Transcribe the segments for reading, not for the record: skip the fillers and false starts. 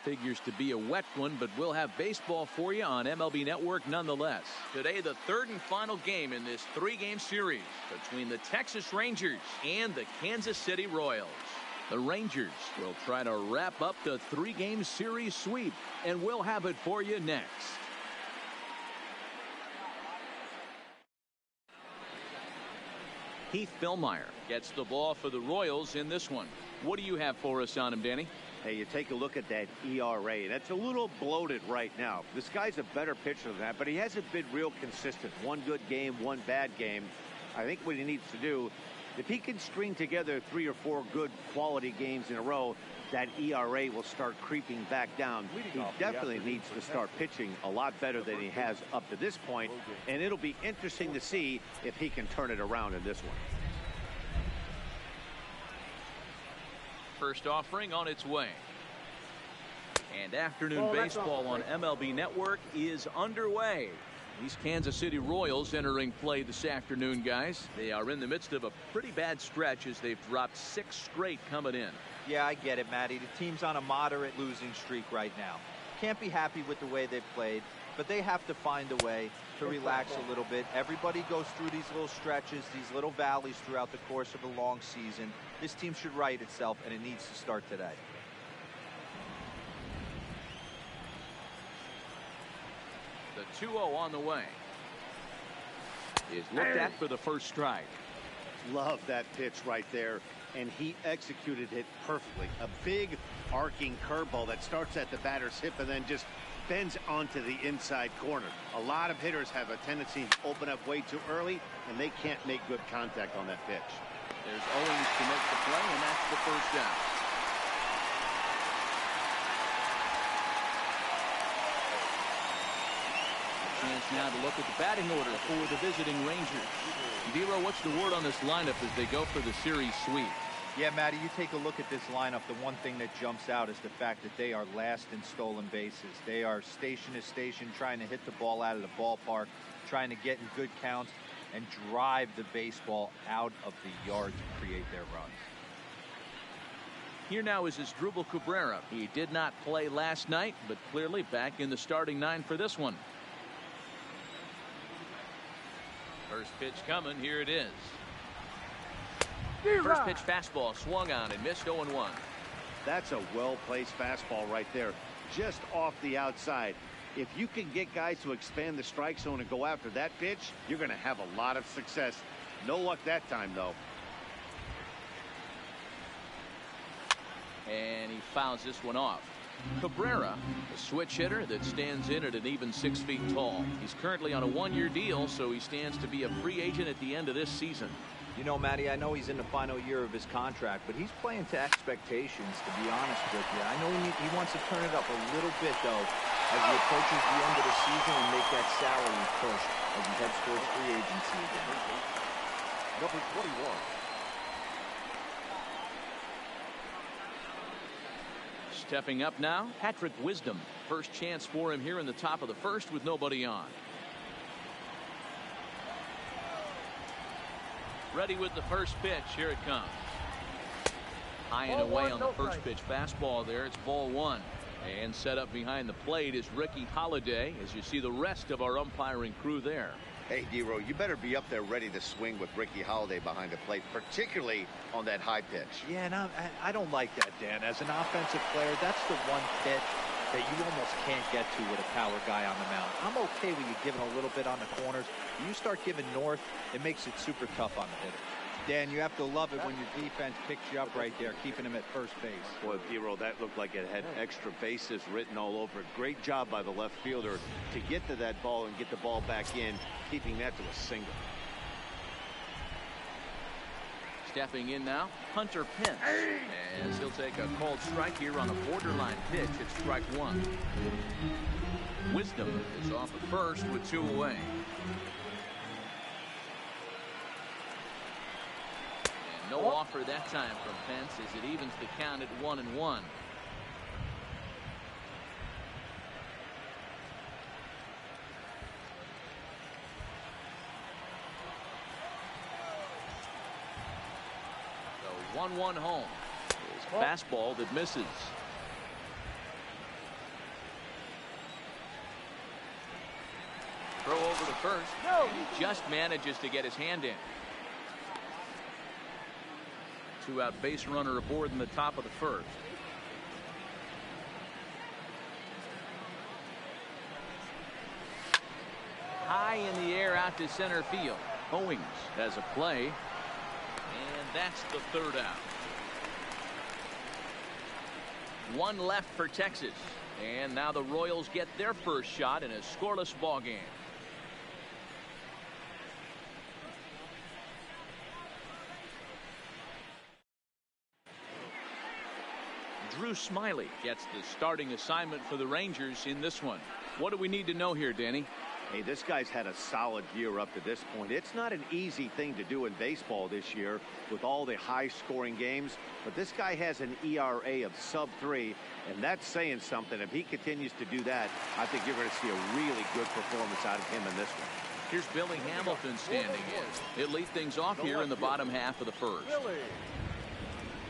Figures to be a wet one, but we'll have baseball for you on MLB Network nonetheless. Today, the third and final game in this three-game series between the Texas Rangers and the Kansas City Royals. The Rangers will try to wrap up the three-game series sweep, and we'll have it for you next. Heath Fillmyer gets the ball for the Royals in this one. What do you have for us on him, Danny? Hey, you take a look at that ERA. That's a little bloated right now. This guy's a better pitcher than that, but he hasn't been real consistent. One good game, one bad game. I think what he needs to do, if he can string together 3 or 4 good quality games in a row, that ERA will start creeping back down. He definitely needs to start pitching a lot better than he has up to this point, and it'll be interesting to see if he can turn it around in this one. First offering on its way. And afternoon baseball on MLB Network is underway. These Kansas City Royals entering play this afternoon, guys. They are in the midst of a pretty bad stretch as they've dropped 6 straight coming in. Yeah, I get it, Matty. The team's on a moderate losing streak right now. Can't be happy with the way they've played, but they have to find a way to relax a little bit. Everybody goes through these little stretches, these little valleys throughout the course of a long season. This team should right itself, and it needs to start today. The 2-0 on the way. Is looked at for the first strike. Love that pitch right there, and he executed it perfectly. A big arcing curveball that starts at the batter's hip and then just bends onto the inside corner. A lot of hitters have a tendency to open up way too early, and they can't make good contact on that pitch. There's Owens to make the play, and that's the first down. Chance now to look at the batting order for the visiting Rangers. Vero, what's the word on this lineup as they go for the series sweep? Yeah, Matty, you take a look at this lineup. The one thing that jumps out is the fact that they are last in stolen bases. They are station to station trying to hit the ball out of the ballpark, trying to get in good counts and drive the baseball out of the yard to create their runs. Here now is Asdrubal Cabrera. He did not play last night, but clearly back in the starting 9 for this one. First pitch coming. Here it is. First pitch fastball swung on and missed 0-1. That's a well-placed fastball right there, just off the outside. If you can get guys to expand the strike zone and go after that pitch, you're going to have a lot of success. No luck that time, though. And he fouls this one off. Cabrera, a switch hitter that stands in at an even 6 feet tall. He's currently on a 1-year deal, so he stands to be a free agent at the end of this season. You know, Matty, I know he's in the final year of his contract, but he's playing to expectations, to be honest with you. I know he wants to turn it up a little bit, though, as he approaches the end of the season and make that salary push as he heads towards free agency again. Number 21. Stepping up now, Patrick Wisdom. First chance for him here in the top of the first with nobody on. Ready with the first pitch. Here it comes. High and away on the first pitch fastball there. It's ball 1. And set up behind the plate is Ricky Holiday as you see the rest of our umpiring crew there. Hey, Dero, you better be up there ready to swing with Ricky Holiday behind the plate, particularly on that high pitch. Yeah, and I don't like that, Dan. As an offensive player, that's the one pitch that you almost can't get to with a power guy on the mound. I'm okay with you giving a little bit on the corners. When you start giving north, it makes it super tough on the hitter. Dan, you have to love it when your defense picks you up right there, keeping him at first base. Boy, Dero, that looked like it had extra bases written all over it. Great job by the left fielder to get to that ball and get the ball back in, keeping that to a single. Stepping in now, Hunter Pence, as he'll take a called strike here on a borderline pitch. It's strike 1. Wisdom is off at first with 2 away. And no offer that time from Pence as it evens the count at 1-1. The 1-1 home. His fastball that misses. Throw over to first. No. He just manages to get his hand in. Two-out base runner aboard in the top of the first. High in the air out to center field. Owings has a play. And that's the third out. One left for Texas. And now the Royals get their first shot in a scoreless ball game. Drew Smiley gets the starting assignment for the Rangers in this one. What do we need to know here, Danny? Hey, this guy's had a solid year up to this point. It's not an easy thing to do in baseball this year with all the high-scoring games, but this guy has an ERA of sub-3, and that's saying something. If he continues to do that, I think you're going to see a really good performance out of him in this one. Here's Billy Hamilton standing in. He'll lead things off here in the bottom half of the first. Billy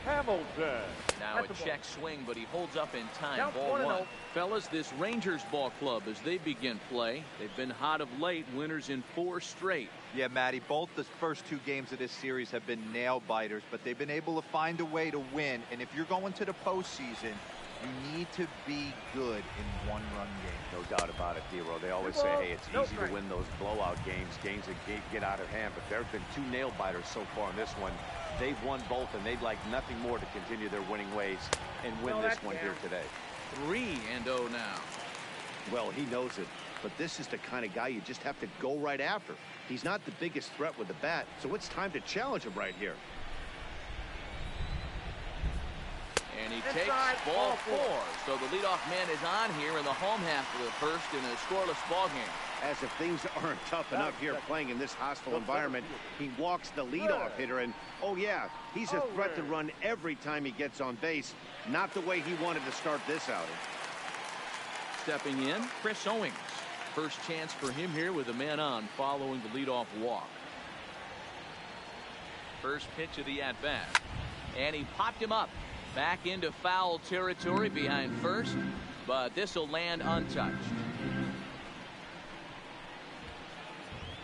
Hamilton. Now a check swing, but he holds up in time. Count Ball 1-0. one. Fellas, this Rangers ball club, as they begin play, they've been hot of late, winners in 4 straight. Yeah, Matty, both the first 2 games of this series have been nail-biters, but they've been able to find a way to win. And if you're going to the postseason, you need to be good in one-run games. No doubt about it, D-Row. They always say, hey, it's easy to win those blowout games, games that get out of hand. But there have been 2 nail-biters so far in this one. They've won both, and they'd like nothing more to continue their winning ways and win this one here today. 3-0 now. Well, he knows it, but this is the kind of guy you just have to go right after. He's not the biggest threat with the bat, so it's time to challenge him right here. And he takes ball 4. So the leadoff man is on here in the home half of the first in a scoreless ball game. As if things aren't tough enough here playing in this hostile environment, he walks the leadoff hitter, and oh yeah, he's a threat to run every time he gets on base. Not the way he wanted to start this outing. Stepping in, Chris Owings. First chance for him here with a man on following the leadoff walk. First pitch of the at-bat. And he popped him up. Back into foul territory behind first, but this will land untouched.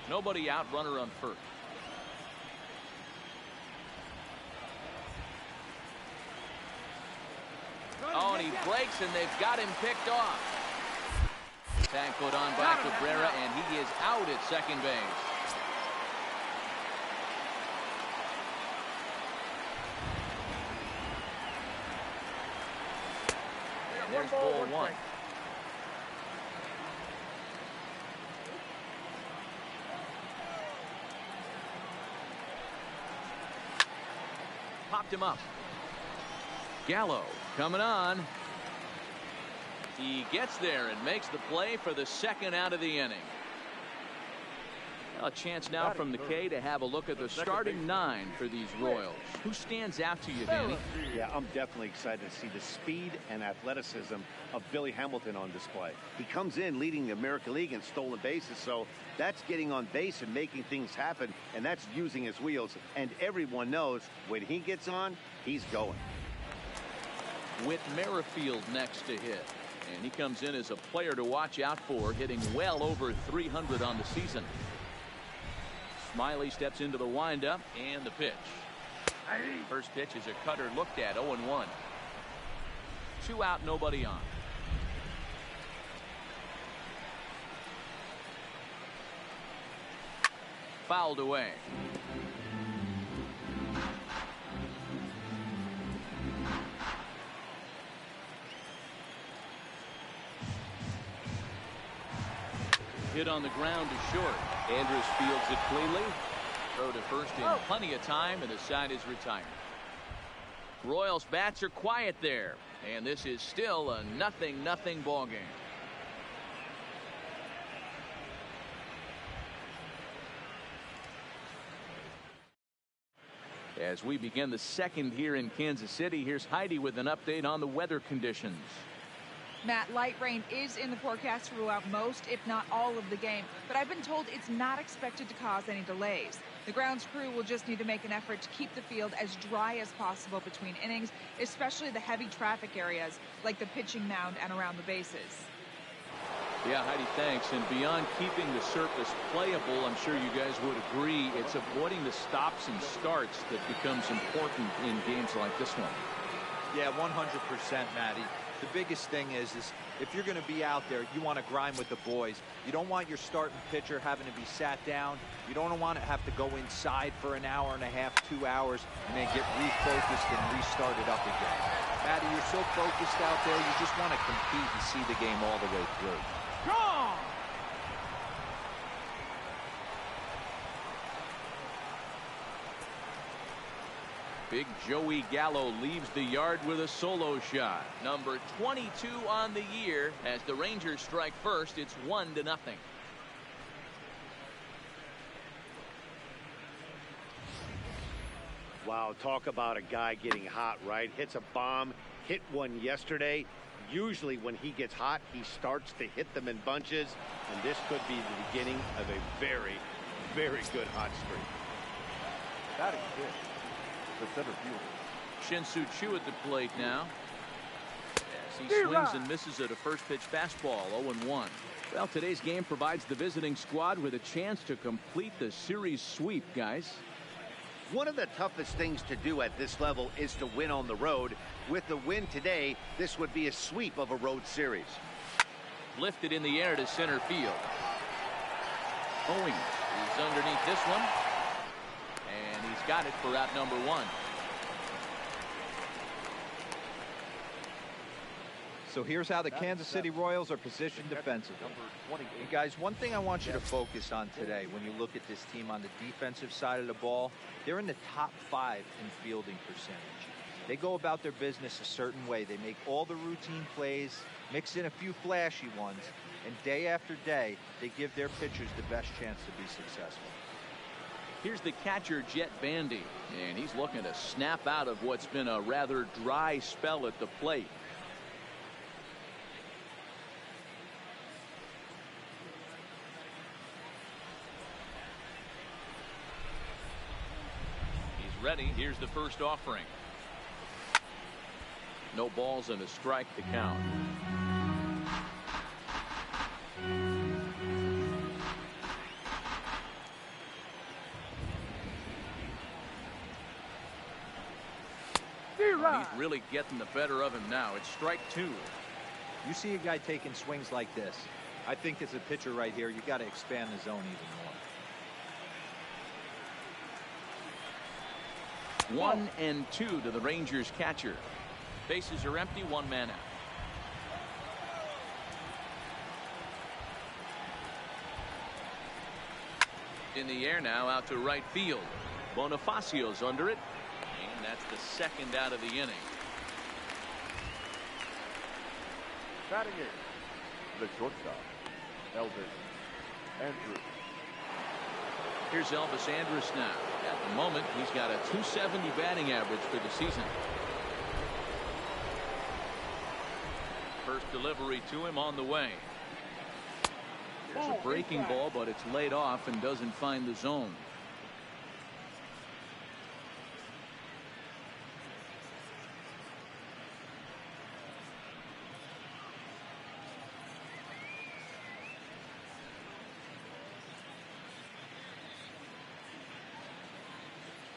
Nobody out, runner on first. Oh, and he breaks, and they've got him picked off. Tag put on by Cabrera, and he is out at second base. There's ball 1. Popped him up. Gallo coming on. He gets there and makes the play for the second out of the inning. A chance now from the K to have a look at the starting 9 for these Royals. Who stands out to you, Danny? Yeah, I'm definitely excited to see the speed and athleticism of Billy Hamilton on display. He comes in leading the American League in stolen bases, so that's getting on base and making things happen, and that's using his wheels. And everyone knows when he gets on, he's going. With Merrifield next to hit. And he comes in as a player to watch out for, hitting well over 300 on the season. Smiley steps into the windup and the pitch. First pitch is a cutter looked at, 0-1. 2 out, nobody on. Fouled away. Hit on the ground to short. Andrus fields it cleanly. Throw to first in plenty of time, and the side is retired. Royals bats are quiet there, and this is still a 0-0 ball game. As we begin the second here in Kansas City, here's Heidi with an update on the weather conditions. Matt, light rain is in the forecast throughout most, if not all, of the game, but I've been told it's not expected to cause any delays. The grounds crew will just need to make an effort to keep the field as dry as possible between innings, especially the heavy traffic areas like the pitching mound and around the bases. Yeah, Heidi, thanks. And beyond keeping the surface playable, I'm sure you guys would agree, it's avoiding the stops and starts that becomes important in games like this one. Yeah, 100%, Matty. The biggest thing is if you're going to be out there, you want to grind with the boys. You don't want your starting pitcher having to be sat down. You don't want to have to go inside for an hour and a half, 2 hours, and then get refocused and restarted up again. Matty, you're so focused out there, you just want to compete and see the game all the way through. Gone! Big Joey Gallo leaves the yard with a solo shot. Number 22 on the year. As the Rangers strike first, it's 1-0. Wow, talk about a guy getting hot, right? Hits a bomb, hit one yesterday. Usually when he gets hot, he starts to hit them in bunches, and this could be the beginning of a very, very good hot streak. Batting fifth, the center fielder. Shin-Soo Choo at the plate now. As he swings and misses at a first pitch fastball, 0-1. Well, today's game provides the visiting squad with a chance to complete the series sweep, guys. One of the toughest things to do at this level is to win on the road. With the win today, this would be a sweep of a road series. Lifted in the air to center field. Owings is underneath this one. And he's got it for out number 1. So here's how the Kansas City Royals are positioned defensively. Hey guys, one thing I want you to focus on today when you look at this team on the defensive side of the ball, they're in the top 5 in fielding percentage. They go about their business a certain way. They make all the routine plays, mix in a few flashy ones, and day after day, they give their pitchers the best chance to be successful. Here's the catcher, Jet Bandy, and he's looking to snap out of what's been a rather dry spell at the plate. Ready. Here's the first offering. No balls and a strike to count. He's really getting the better of him now. It's strike 2. You see a guy taking swings like this. I think as a pitcher right here, you got to expand the zone even more. 1-2 to the Rangers catcher. Bases are empty, 1 man out. In the air now, out to right field. Bonifacio's under it, and that's the second out of the inning. Batting in, the shortstop, Elvis Andrews. Here's Elvis Andrus now. At the moment, he's got a .270 batting average for the season. First delivery to him on the way. There's a breaking ball, but it's laid off and doesn't find the zone.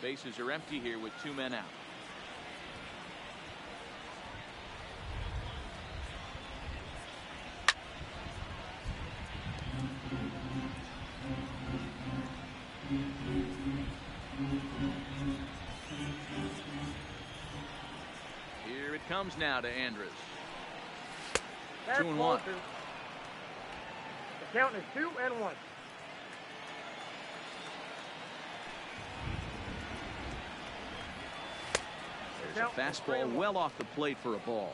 Bases are empty here with 2 men out. Here it comes now to Andrus. 2-1. The count is 2-1. There's a fastball well off the plate for a ball.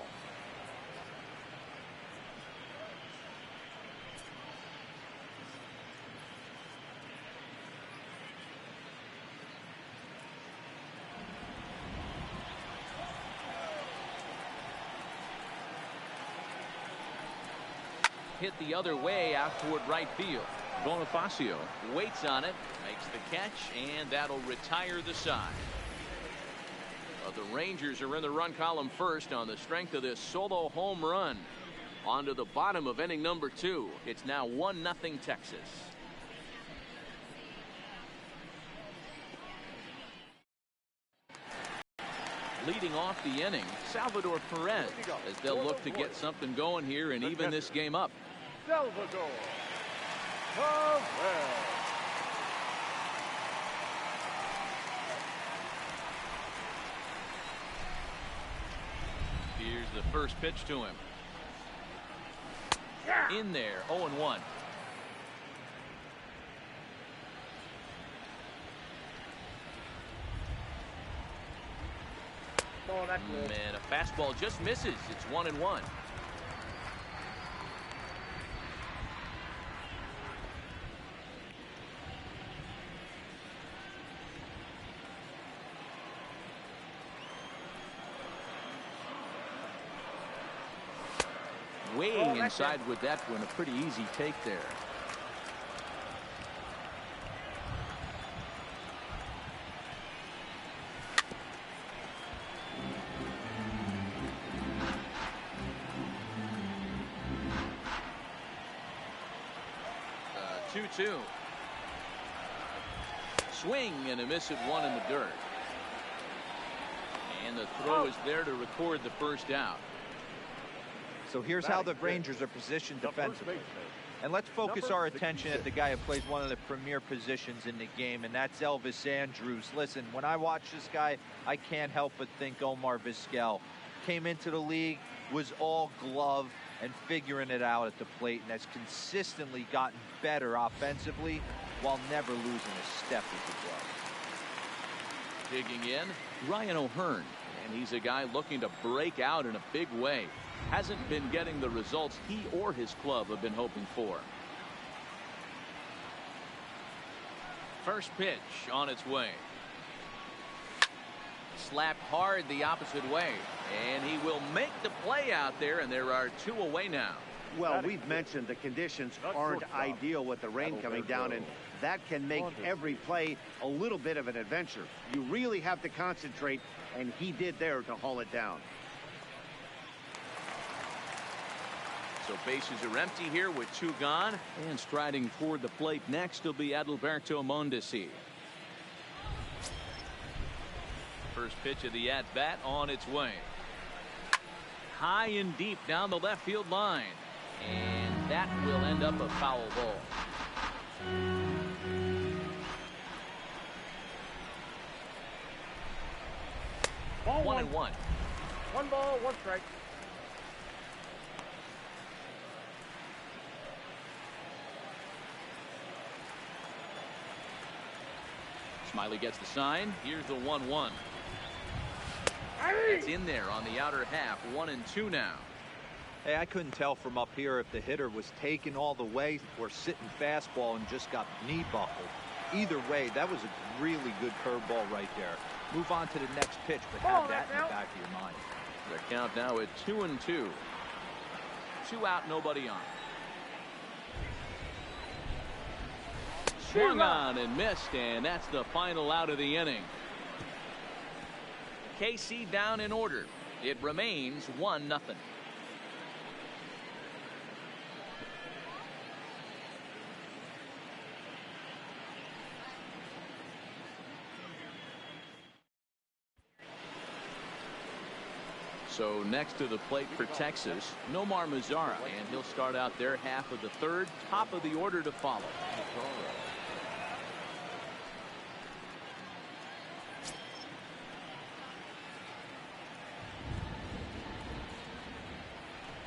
Hit the other way out toward right field. Bonifacio waits on it, makes the catch, and that'll retire the side. The Rangers are in the run column first on the strength of this solo home run. On to the bottom of inning number 2. It's now 1-0 Texas. Leading off the inning, Salvador Perez, as they'll look to get something going here and even this game up. Salvador Perez. Here's the first pitch to him. In there, 0-1. And a fastball just misses. It's 1-1. Way inside with that one. A pretty easy take there. Two. Swing and a miss at one in the dirt. And the throw is there to record the first out. So here's how the Rangers are positioned defensively. And let's focus our attention at the guy who plays one of the premier positions in the game, and that's Elvis Andrus. Listen, when I watch this guy, I can't help but think Omar Vizquel. Came into the league, was all glove and figuring it out at the plate, and has consistently gotten better offensively while never losing a step with the glove. Digging in, Ryan O'Hearn, and he's a guy looking to break out in a big way. Hasn't been getting the results he or his club have been hoping for. First pitch on its way. Slapped hard the opposite way, and he will make the play out there, and there are 2 away now. Well, we've mentioned the conditions aren't ideal with the rain coming down, and that can make every play a little bit of an adventure. You really have to concentrate, and he did there to haul it down. So bases are empty here with 2 gone, and striding toward the plate next will be Adalberto Mondesi. First pitch of the at-bat on its way. High and deep down the left field line. And that will end up a foul ball. Ball 1-1. 1 ball, 1 strike. Smiley gets the sign. Here's the 1-1. It's in there on the outer half. 1-2 now. Hey, I couldn't tell from up here if the hitter was taken all the way or sitting fastball and just got knee buckled. Either way, that was a really good curveball right there. Move on to the next pitch, but have that in the back of your mind. The count now at 2-2. 2 out, nobody on. Swung on and missed, and that's the final out of the inning. KC down in order. It remains 1-0. So next to the plate for Texas, Nomar Mazara, and he'll start out their half of the third, top of the order to follow.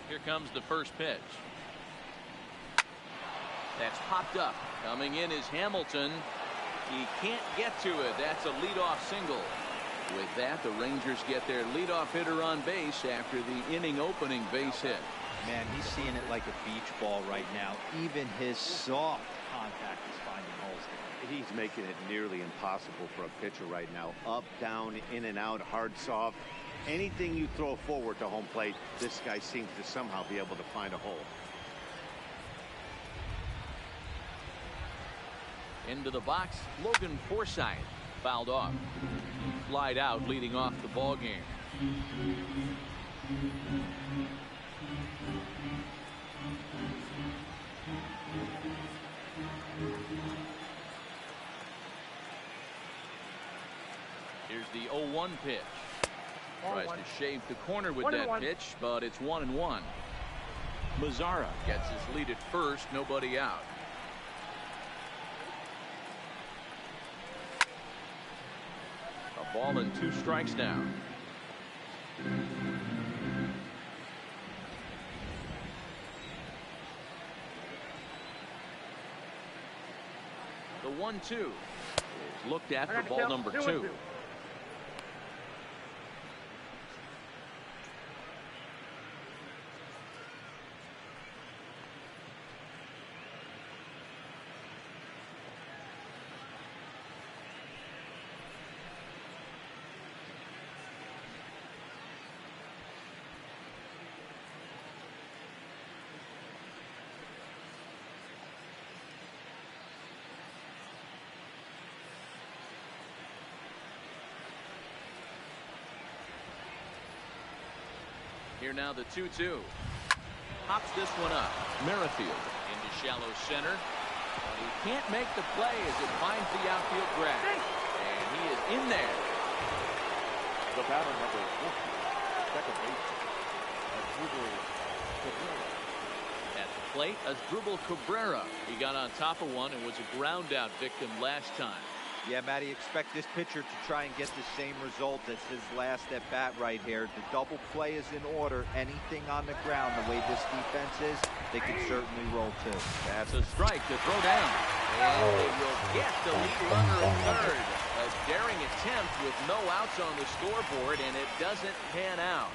Here comes the first pitch. That's popped up. Coming in is Hamilton. He can't get to it. That's a leadoff single. With that, the Rangers get their leadoff hitter on base after the inning opening base hit. Man, he's seeing it like a beach ball right now. Even his soft contact is finding holes there. He's making it nearly impossible for a pitcher right now. Up, down, in and out, hard, soft. Anything you throw forward to home plate, this guy seems to somehow be able to find a hole. Into the box, Logan Forsythe fouled off. Flied out, leading off the ball game. 0-1 pitch. Ball Tries one. to shave the corner with 1-1. that pitch, but it's 1-1. Mazzara gets his lead at first, nobody out. A ball and 2 strikes now. The 1-2 is looked at for ball number 2. Here now the 2-2. Pops this one up. Merrifield into shallow center. But he can't make the play as it finds the outfield grab. And he is in there. The batter number 4, second baseman, At the plate, Asdrubal Cabrera. He got on top of one and was a ground out victim last time. Yeah, Matty, expect this pitcher to try and get the same result as his last at bat right here. The double play is in order. Anything on the ground, the way this defense is, they can certainly roll too. That's a strike to throw down. And they will get the lead runner at third. A daring attempt with no outs on the scoreboard, and it doesn't pan out.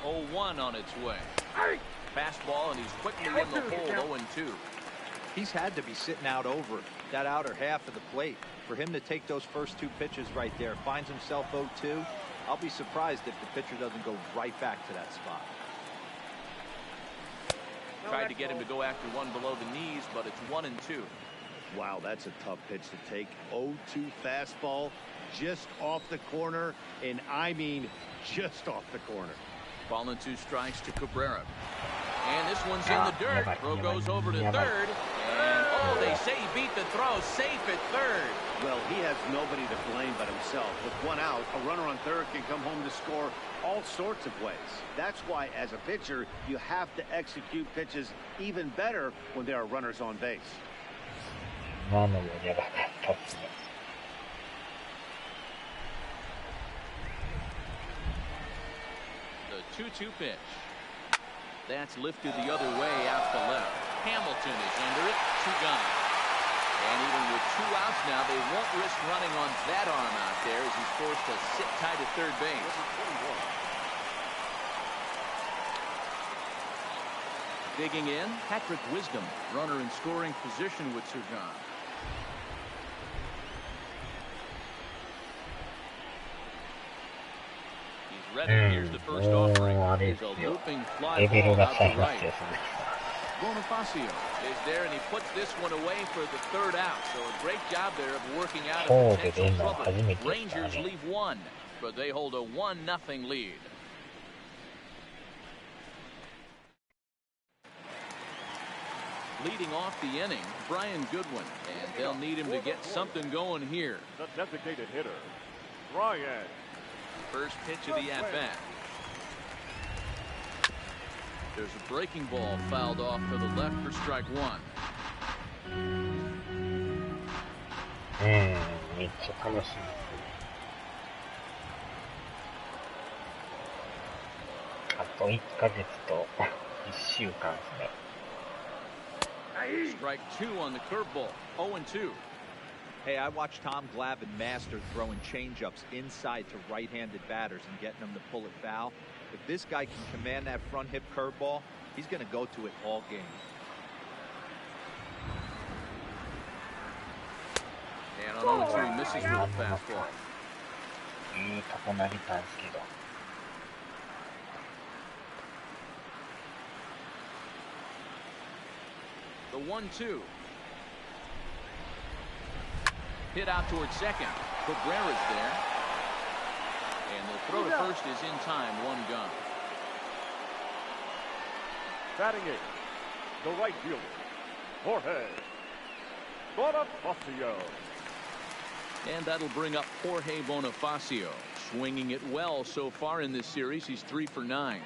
The 0-1 on its way. Fastball, and he's quickly in the hole. 0-2. He's had to be sitting out over that outer half of the plate. For him to take those first 2 pitches right there, finds himself 0-2. I'll be surprised if the pitcher doesn't go right back to that spot. Tried to get him to go after one below the knees, but it's 1-2. Wow, that's a tough pitch to take. 0-2 fastball just off the corner, and I mean just off the corner. Ball and 2 strikes to Cabrera. And this one's in the dirt. Throw goes over to third. And, oh, they say he beat the throw. Safe at third. Well, he has nobody to blame but himself. With 1 out, a runner on third can come home to score all sorts of ways. That's why, as a pitcher, you have to execute pitches even better when there are runners on base. The 2-2 pitch. That's lifted the other way out to left. Hamilton is under it. 2 gone. And even with 2 outs now, they won't risk running on that arm out there as he's forced to sit tight at third base. Digging in, Patrick Wisdom, runner in scoring position with Sergan. He's ready. Here's the first offering. He's a looping fly ball out to right. Bonifacio is there, and he puts this one away for the 3rd out. So a great job there of working out a potential trouble. Rangers leave 1, but they hold a 1-0 lead. Leading off the inning, Brian Goodwin, and they'll need him to get something going here. The designated hitter, Brian. First pitch of the at-bat. There's a breaking ball fouled off to the left for strike 1. めっちゃ楽しみ。あと1ヶ月と1週間ですね。Strike 2 on the curveball. 0-2. Hey, I watched Tom Glavine master throwing changeups inside to right-handed batters and getting them to pull it foul. If this guy can command that front hip curveball, he's going to go to it all game. And on 0-2, he misses with a fastball. いいとこ投げたんですけど。The 1-2. Hit out towards second. Cabrera's there. And the throw to first is in time. 1 gone. Batting 8, The right fielder, Jorge Bonifacio. And that'll bring up Jorge Bonifacio. Swinging it well so far in this series. He's 3 for 9.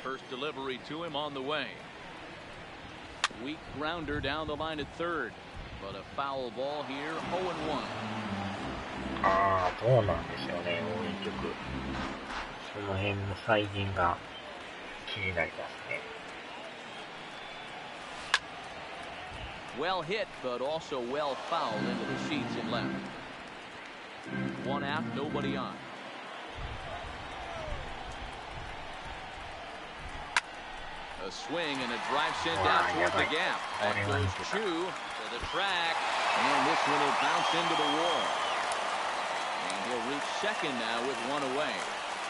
First delivery to him on the way. Weak grounder down the line at third. But a foul ball here, 0-1. ああ、どうなんでしょうね、応援曲。その辺の再現が気になりますね。Well hit, but also well fouled into the seats and left. One out, nobody on. A swing and a drive sent out toward the gap. That goes Chu to the track, and this one will bounce into the wall. And he'll reach second now with one away.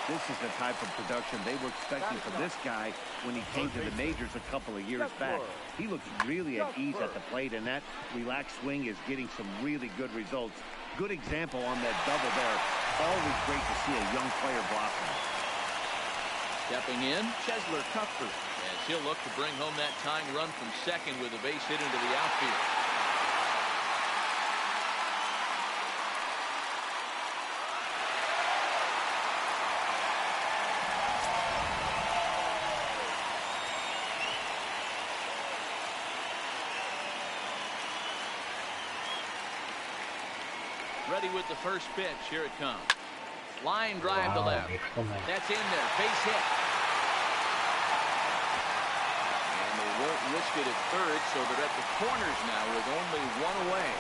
This is the type of production they were expecting from this guy when he came to the majors a couple of years back. He looks really at ease at the plate, and that relaxed swing is getting some really good results. Good example on that double there. Always great to see a young player blossom. Stepping in, Chesler Cuthbert, as he'll look to bring home that tying run from second with a base hit into the outfield. Ready with the first pitch. Here it comes. Line drive to left. That's in there. Base hit. And they won't risk it at third, so they're at the corners now with only one away.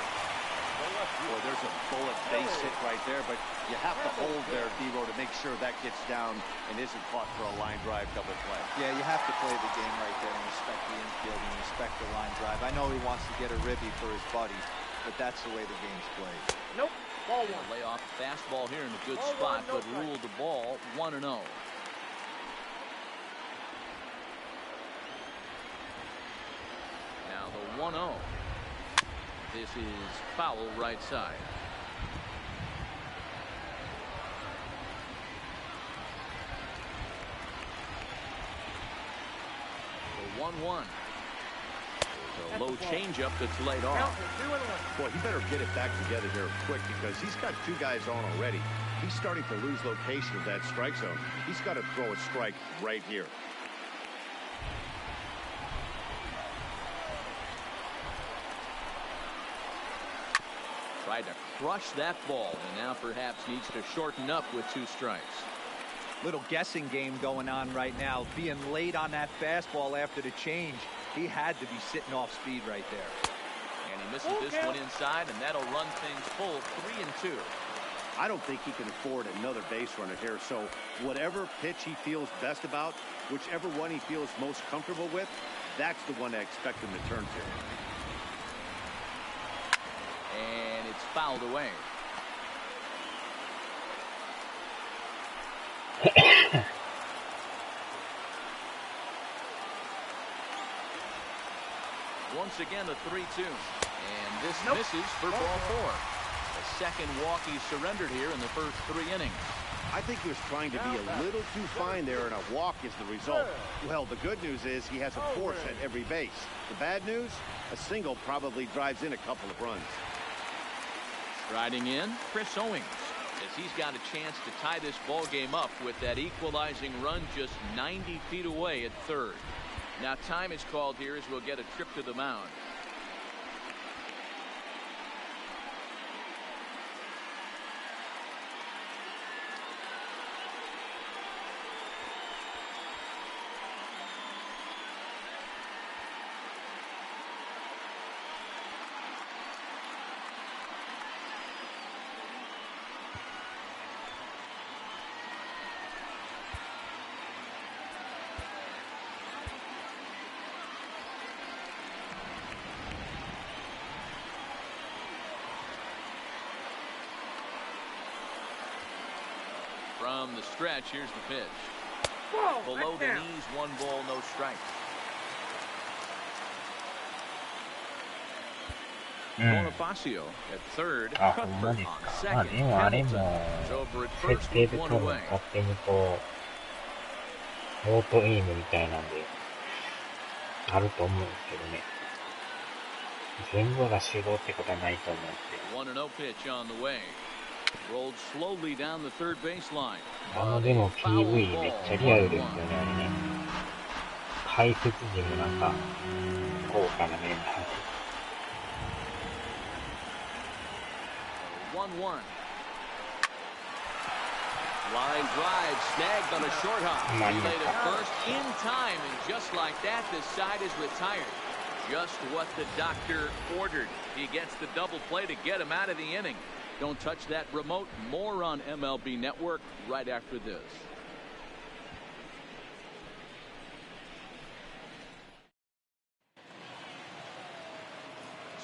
Boy, there's a bullet base hit right there, but you have to hold there, D-Row, to make sure that gets down and isn't caught for a line drive double play. Yeah, you have to play the game right there and respect the infield and respect the line drive. I know he wants to get a ribby for his buddy, but that's the way the game's played. Nope. Ball one. Lay off the fastball here in a good spot, but ruled the ball 1-0. Now the 1-0. This is foul right side. The 1-1. A low changeup that's laid off. Boy, he better get it back together here quick because he's got two guys on already. He's starting to lose location of that strike zone. He's got to throw a strike right here. Tried to crush that ball, and now perhaps needs to shorten up with 2 strikes. Little guessing game going on right now. Being late on that fastball after the change. He had to be sitting off speed right there. And he misses this one inside, and that'll run things full 3-2. I don't think he can afford another base runner here, so whatever pitch he feels best about, whichever one he feels most comfortable with, that's the one I expect him to turn to. And it's fouled away. Once again, a 3-2. And this misses for ball 4. The second walk he surrendered here in the first 3 innings. I think he was trying to be a little too fine there, and a walk is the result. Well, the good news is he has a force at every base. The bad news, a single probably drives in a couple of runs. Striding in, Chris Owings, as he's got a chance to tie this ball game up with that equalizing run just 90 feet away at third. Now time is called here as we'll get a trip to the mound. From the stretch, here's the pitch. Below the knees, 1 ball, no strike. Bonifacio at third, Cuthbert on second. Hamilton is over at first with 1 away. オートエイムみたいなんで、あると思うんですけどね。全部が手動ってことはないと思うんですよ。1-0 pitch on the way. Rolled slowly down the third baseline. でも PV めっちゃリアルですよね、あれね。解説陣もなんか、豪華なメンバーで。1-1. Line drive snagged on a short hop. Relay to first in time, and just like that, the side is retired. Just what the doctor ordered. He gets the double play to get him out of the inning. Don't touch that remote. More on MLB Network right after this.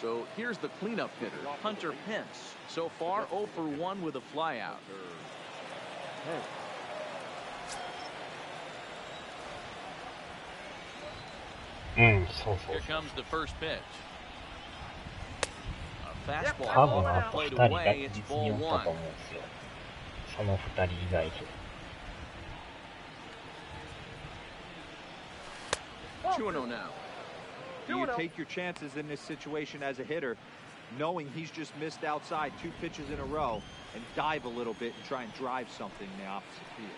So here's the cleanup hitter, Hunter Pence. So far, 0 for 1 with a flyout. Here comes the first pitch. A fastball. 多分あと2 Played 人が away. 実 It's に ball おったと one. 思うんですよ。その2人以外で。2-0 now. Do you take your chances in this situation as a hitter, knowing he's just missed outside 2 pitches in a row, and dive a little bit and try and drive something in the opposite field?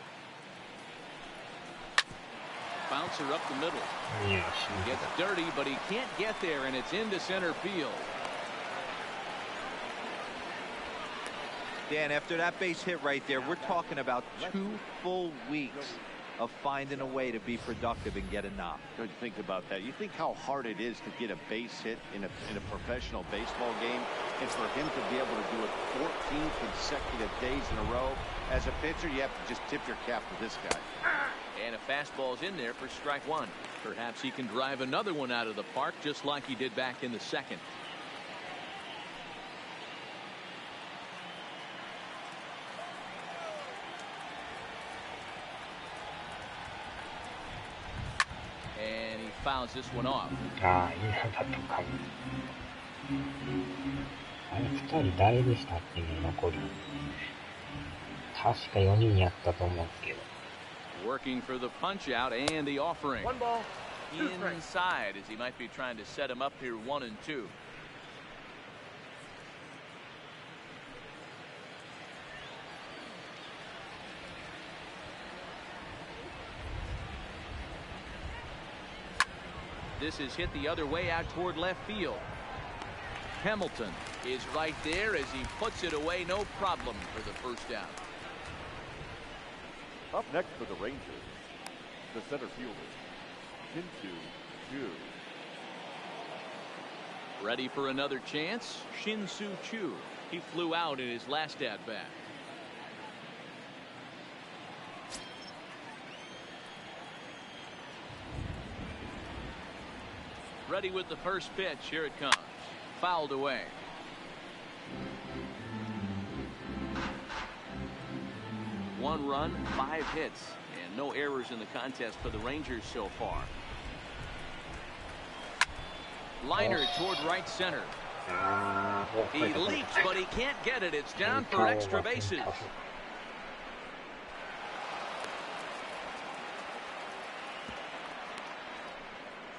Bouncer up the middle. Yeah, Gets dirty, but he can't get there, and it's into center field. Dan, after that base hit right there, we're talking about 2 full weeks of finding a way to be productive and get a knock. Don't think about that. You think how hard it is to get a base hit in a professional baseball game, and for him to be able to do it 14 consecutive days in a row. As a pitcher, you have to just tip your cap to this guy. And a fastball's in there for strike one. Perhaps he can drive another one out of the park just like he did back in the second. And he fouls this one off. ああ、今だとかも。あれ、2人誰でしたっけね、残り。確か4人やったと思うんですけど。Working for the punch out and the offering. 1 ball, 2 strikes. Inside as he might be trying to set him up here 1-2. This is hit the other way out toward left field. Hamilton is right there as he puts it away, no problem for the first down. Up next for the Rangers, the center fielder, Shin-Soo Choo. Ready for another chance? Shin-Soo Choo. He flew out in his last at-bat. Ready with the first pitch. Here it comes. Fouled away. One run, 5 hits, and no errors in the contest for the Rangers so far. Liner toward right center. He leaps, but he can't get it. It's down for extra bases.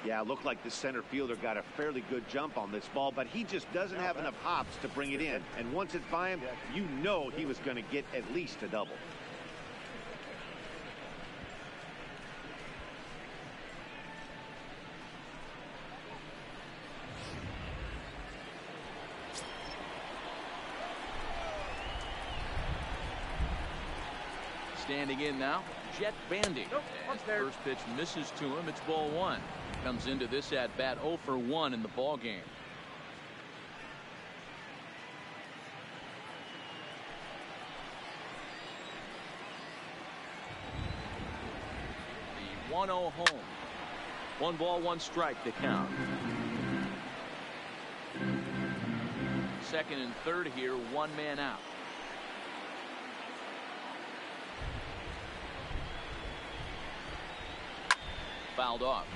Yeah, it looked like the center fielder got a fairly good jump on this ball, but he just doesn't have enough hops to bring it in. And once it's by him, you know he was going to get at least a double. Standing in now, Jet Bandy. As first pitch misses to him, it's ball one. Comes into this at bat 0 for 1 in the ball game. The 1-0 home. 1 ball, 1 strike to count. Second and third here, 1 man out. Fouled off.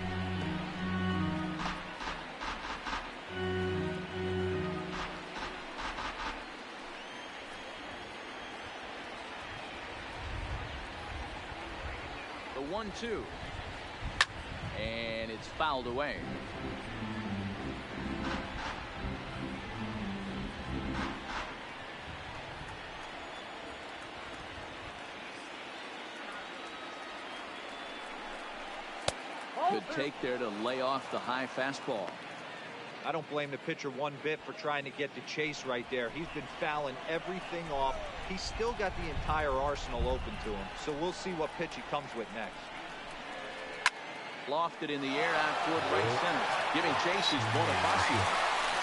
The 1-2. And it's fouled away. Good take there to lay off the high fastball. I don't blame the pitcher one bit for trying to get the chase right there. He's been fouling everything off. He's still got the entire arsenal open to him. So we'll see what pitch he comes with next. Lofted in the air out toward right center. Giving chase is Bonifacio.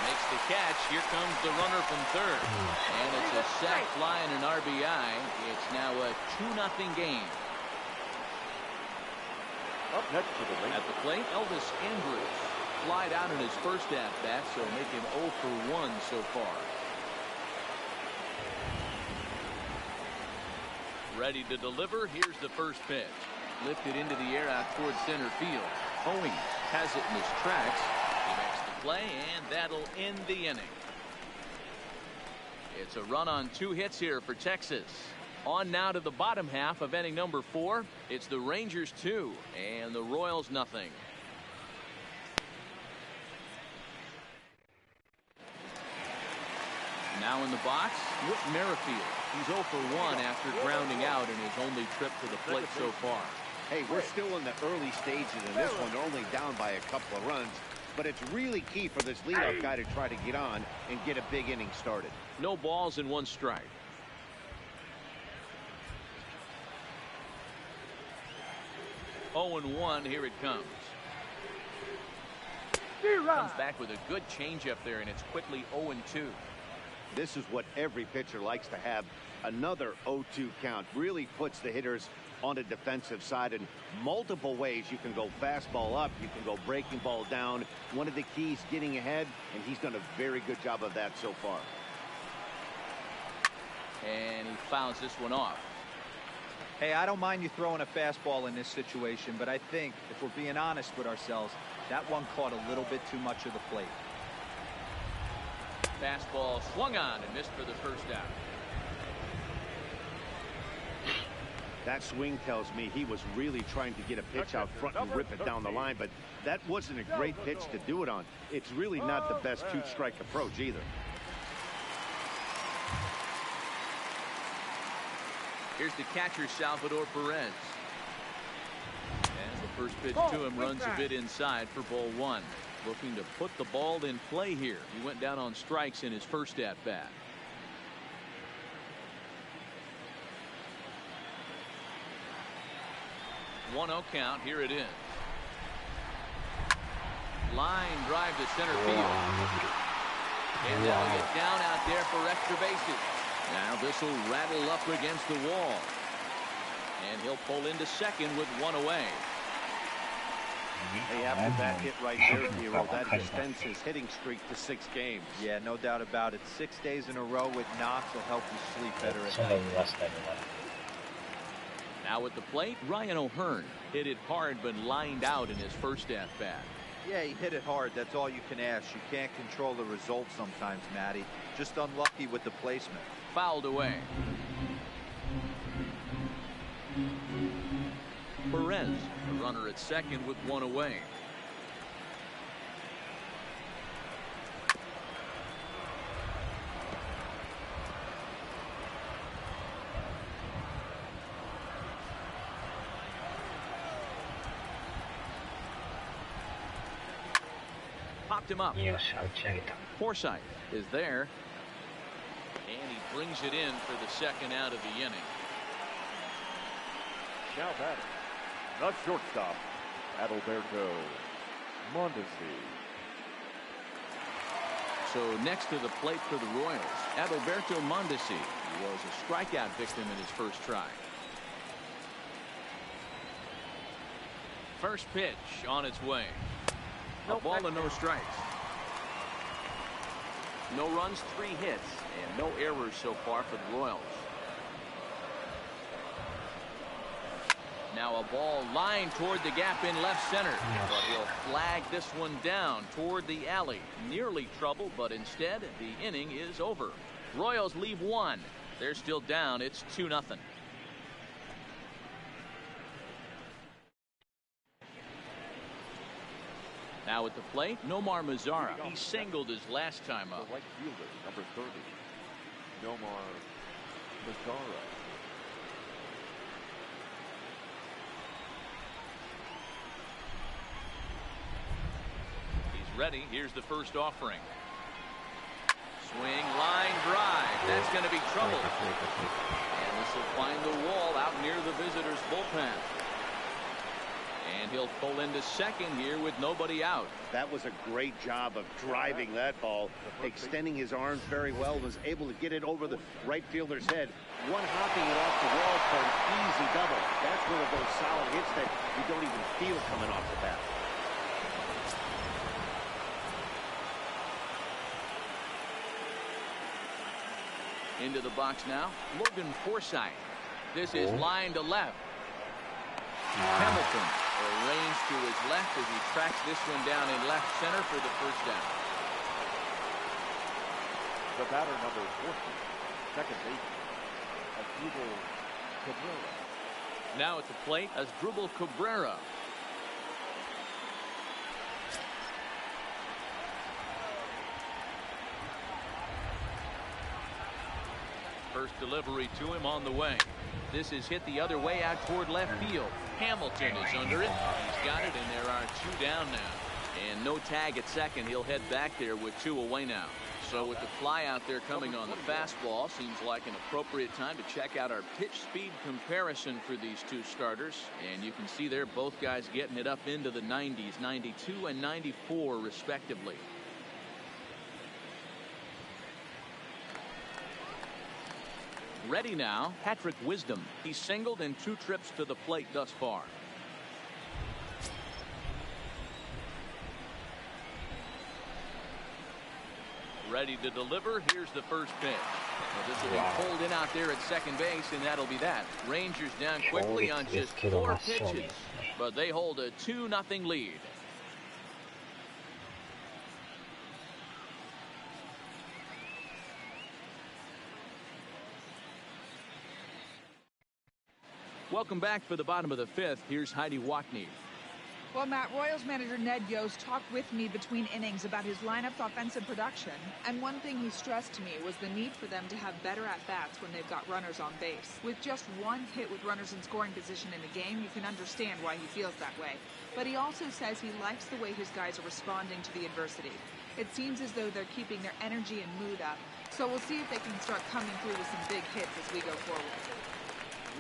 Makes the catch. Here comes the runner from third. And it's a sac fly and an RBI. It's now a 2-0 game. Up next to the At the plate, Elvis Andrus. Flied out in his first at-bat, so make him 0 for 1 so far. Ready to deliver. Here's the first pitch. Lifted into the air out towards center field. Owings has it in his tracks. He makes the play, and that'll end the inning. It's a run on 2 hits here for Texas. On now to the bottom half of inning number 4. It's the Rangers 2 and the Royals nothing. Now in the box, Whit Merrifield. He's 0 for 1 after grounding out in his only trip to the plate so far. Hey, we're still in the early stages of this one. They're only down by a couple of runs. But it's really key for this leadoff guy to try to get on and get a big inning started. No balls and 1 strike. 0-1, here it comes. Comes back with a good changeup there, and it's quickly 0-2. This is what every pitcher likes to have. Another 0-2 count really puts the hitters on the defensive side in multiple ways. You can go fastball up, you can go breaking ball down. One of the keys, getting ahead, and he's done a very good job of that so far. And he fouls this one off. Hey, I don't mind you throwing a fastball in this situation, but I think if we're being honest with ourselves, that one caught a little bit too much of the plate. Fastball swung on and missed for the first out. That swing tells me he was really trying to get a pitch out front and rip it down the line, but that wasn't a great pitch to do it on. It's really not the best 2-strike approach either. Here's the catcher, Salvador Perez. And the first pitch to him runs a bit inside for ball 1. Looking to put the ball in play here. He went down on strikes in his first at-bat. One 0 count. Here it is. Line drive to center field. And they'll get down out there for extra bases. Now this will rattle up against the wall. And he'll pull into second with 1 away. Hey, after that hit right there, Hero, that extends his hitting streak to 6 games. Yeah, no doubt about it. 6 days in a row with knocks will help you sleep better at night. Now at the plate, Ryan O'Hearn hit it hard but lined out in his first at-bat. Yeah, he hit it hard. That's all you can ask. You can't control the result sometimes, Matty. Just unlucky with the placement. Fouled away. Perez, the runner at second with 1 away. Popped him up. Forsythe is there. And he brings it in for the second out of the inning. Now batting, the shortstop, Adalberto Mondesi. So next to the plate for the Royals, Adalberto Mondesi was a strikeout victim in his first try. First pitch on its way. A ball and no strikes. No runs, 3 hits, and no errors so far for the Royals. Now a ball lined toward the gap in left center, but he'll flag this one down toward the alley. Nearly trouble, but instead the inning is over. Royals leave 1. They're still down. It's 2-0. Now at the plate, Nomar Mazara. He singled his last time up. The right fielder, number 30, Nomar Mazara. He's ready. Here's the first offering. Swing, line drive. That's going to be trouble. And this will find the wall out near the visitors' bullpen. And he'll pull into second here with nobody out. That was a great job of driving that ball, extending his arms very well, was able to get it over the right fielder's head. One hopping it off the wall for an easy double. That's one of those solid hits that you don't even feel coming off the bat. Into the box now, Logan Forsythe. This is line to left. Hamilton arranged to his left as he tracks this one down in left center for the first down. The batter, number 40, second baseman, Asdrubal Cabrera. Now at the plate, Asdrubal Cabrera. First delivery to him on the way. This is hit the other way out toward left field. Hamilton is under it. He's got it, and there are two down now. And no tag at second. He'll head back there with two away now. So with the fly out there coming on the fastball, seems like an appropriate time to check out our pitch speed comparison for these two starters. And you can see there both guys getting it up into the 90s, 92 and 94 respectively. Ready now, Patrick Wisdom. He's singled in 2 trips to the plate thus far. Ready to deliver. Here's the first pitch. Well, this will be pulled in out there at second base, and that'll be that. Rangers down quickly on just 4 pitches, but they hold a 2-0 lead. Welcome back for the bottom of the 5th. Here's Heidi Watney. Well, Matt, Royals manager Ned Yost talked with me between innings about his lineup's offensive production, and one thing he stressed to me was the need for them to have better at-bats when they've got runners on base. With just 1 hit with runners in scoring position in the game, you can understand why he feels that way. But he also says he likes the way his guys are responding to the adversity. It seems as though they're keeping their energy and mood up, so we'll see if they can start coming through with some big hits as we go forward.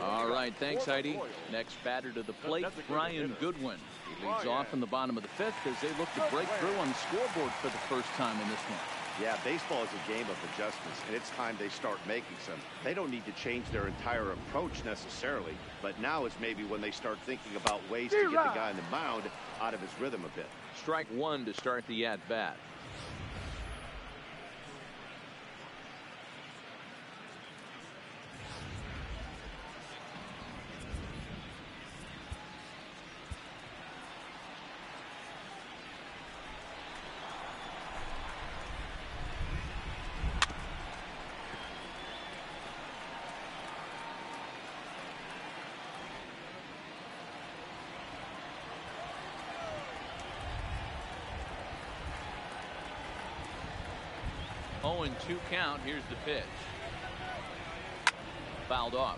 All right, thanks, Heidi. Next batter to the plate, Brian Goodwin. He leads off in the bottom of the 5th as they look to break through on the scoreboard for the first time in this one. Yeah, baseball is a game of adjustments, and it's time they start making some. They don't need to change their entire approach necessarily, but now is maybe when they start thinking about ways to get the guy on the mound out of his rhythm a bit. Strike 1 to start the at-bat. Oh, and 2 count. Here's the pitch. Fouled off.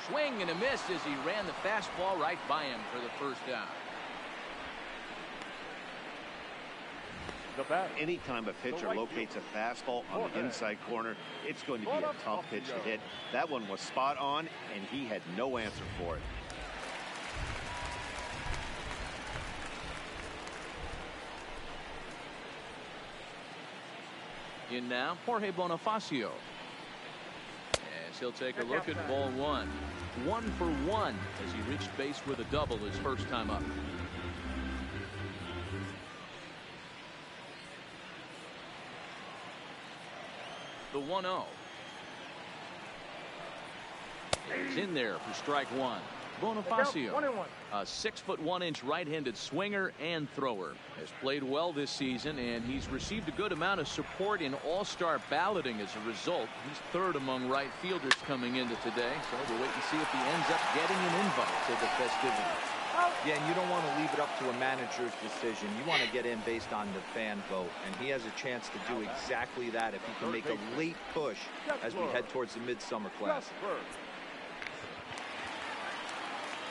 Swing and a miss as he ran the fastball right by him for the first down. Anytime a pitcher locates a fastball on the inside corner, it's going to be a tough pitch to hit. That one was spot on, and he had no answer for it. In now, Jorge Bonifacio. As he'll take a look at ball 1. 1 for 1 as he reached base with a double his first time up. The 1-0. It's in there for strike 1. Bonifacio, a 6'1" right-handed swinger and thrower, has played well this season, and he's received a good amount of support in all-star balloting as a result. He's third among right fielders coming into today, so we'll wait and see if he ends up getting an invite to the festivities. Yeah, and you don't want to leave it up to a manager's decision. You want to get in based on the fan vote, and he has a chance to do exactly that if he can make a late push as we head towards the midsummer classic.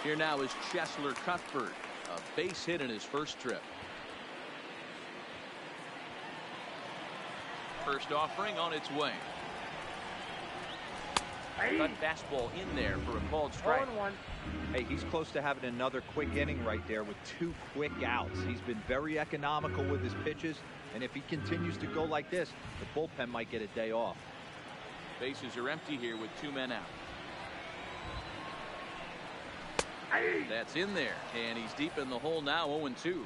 Here now is Cheslor Cuthbert, a base hit in his first trip. First offering on its way. Cut fastball in there for a called strike. Hey, he's close to having another quick inning right there with 2 quick outs. He's been very economical with his pitches, and if he continues to go like this, the bullpen might get a day off. Bases are empty here with 2 men out. That's in there, and he's deep in the hole now, 0-2.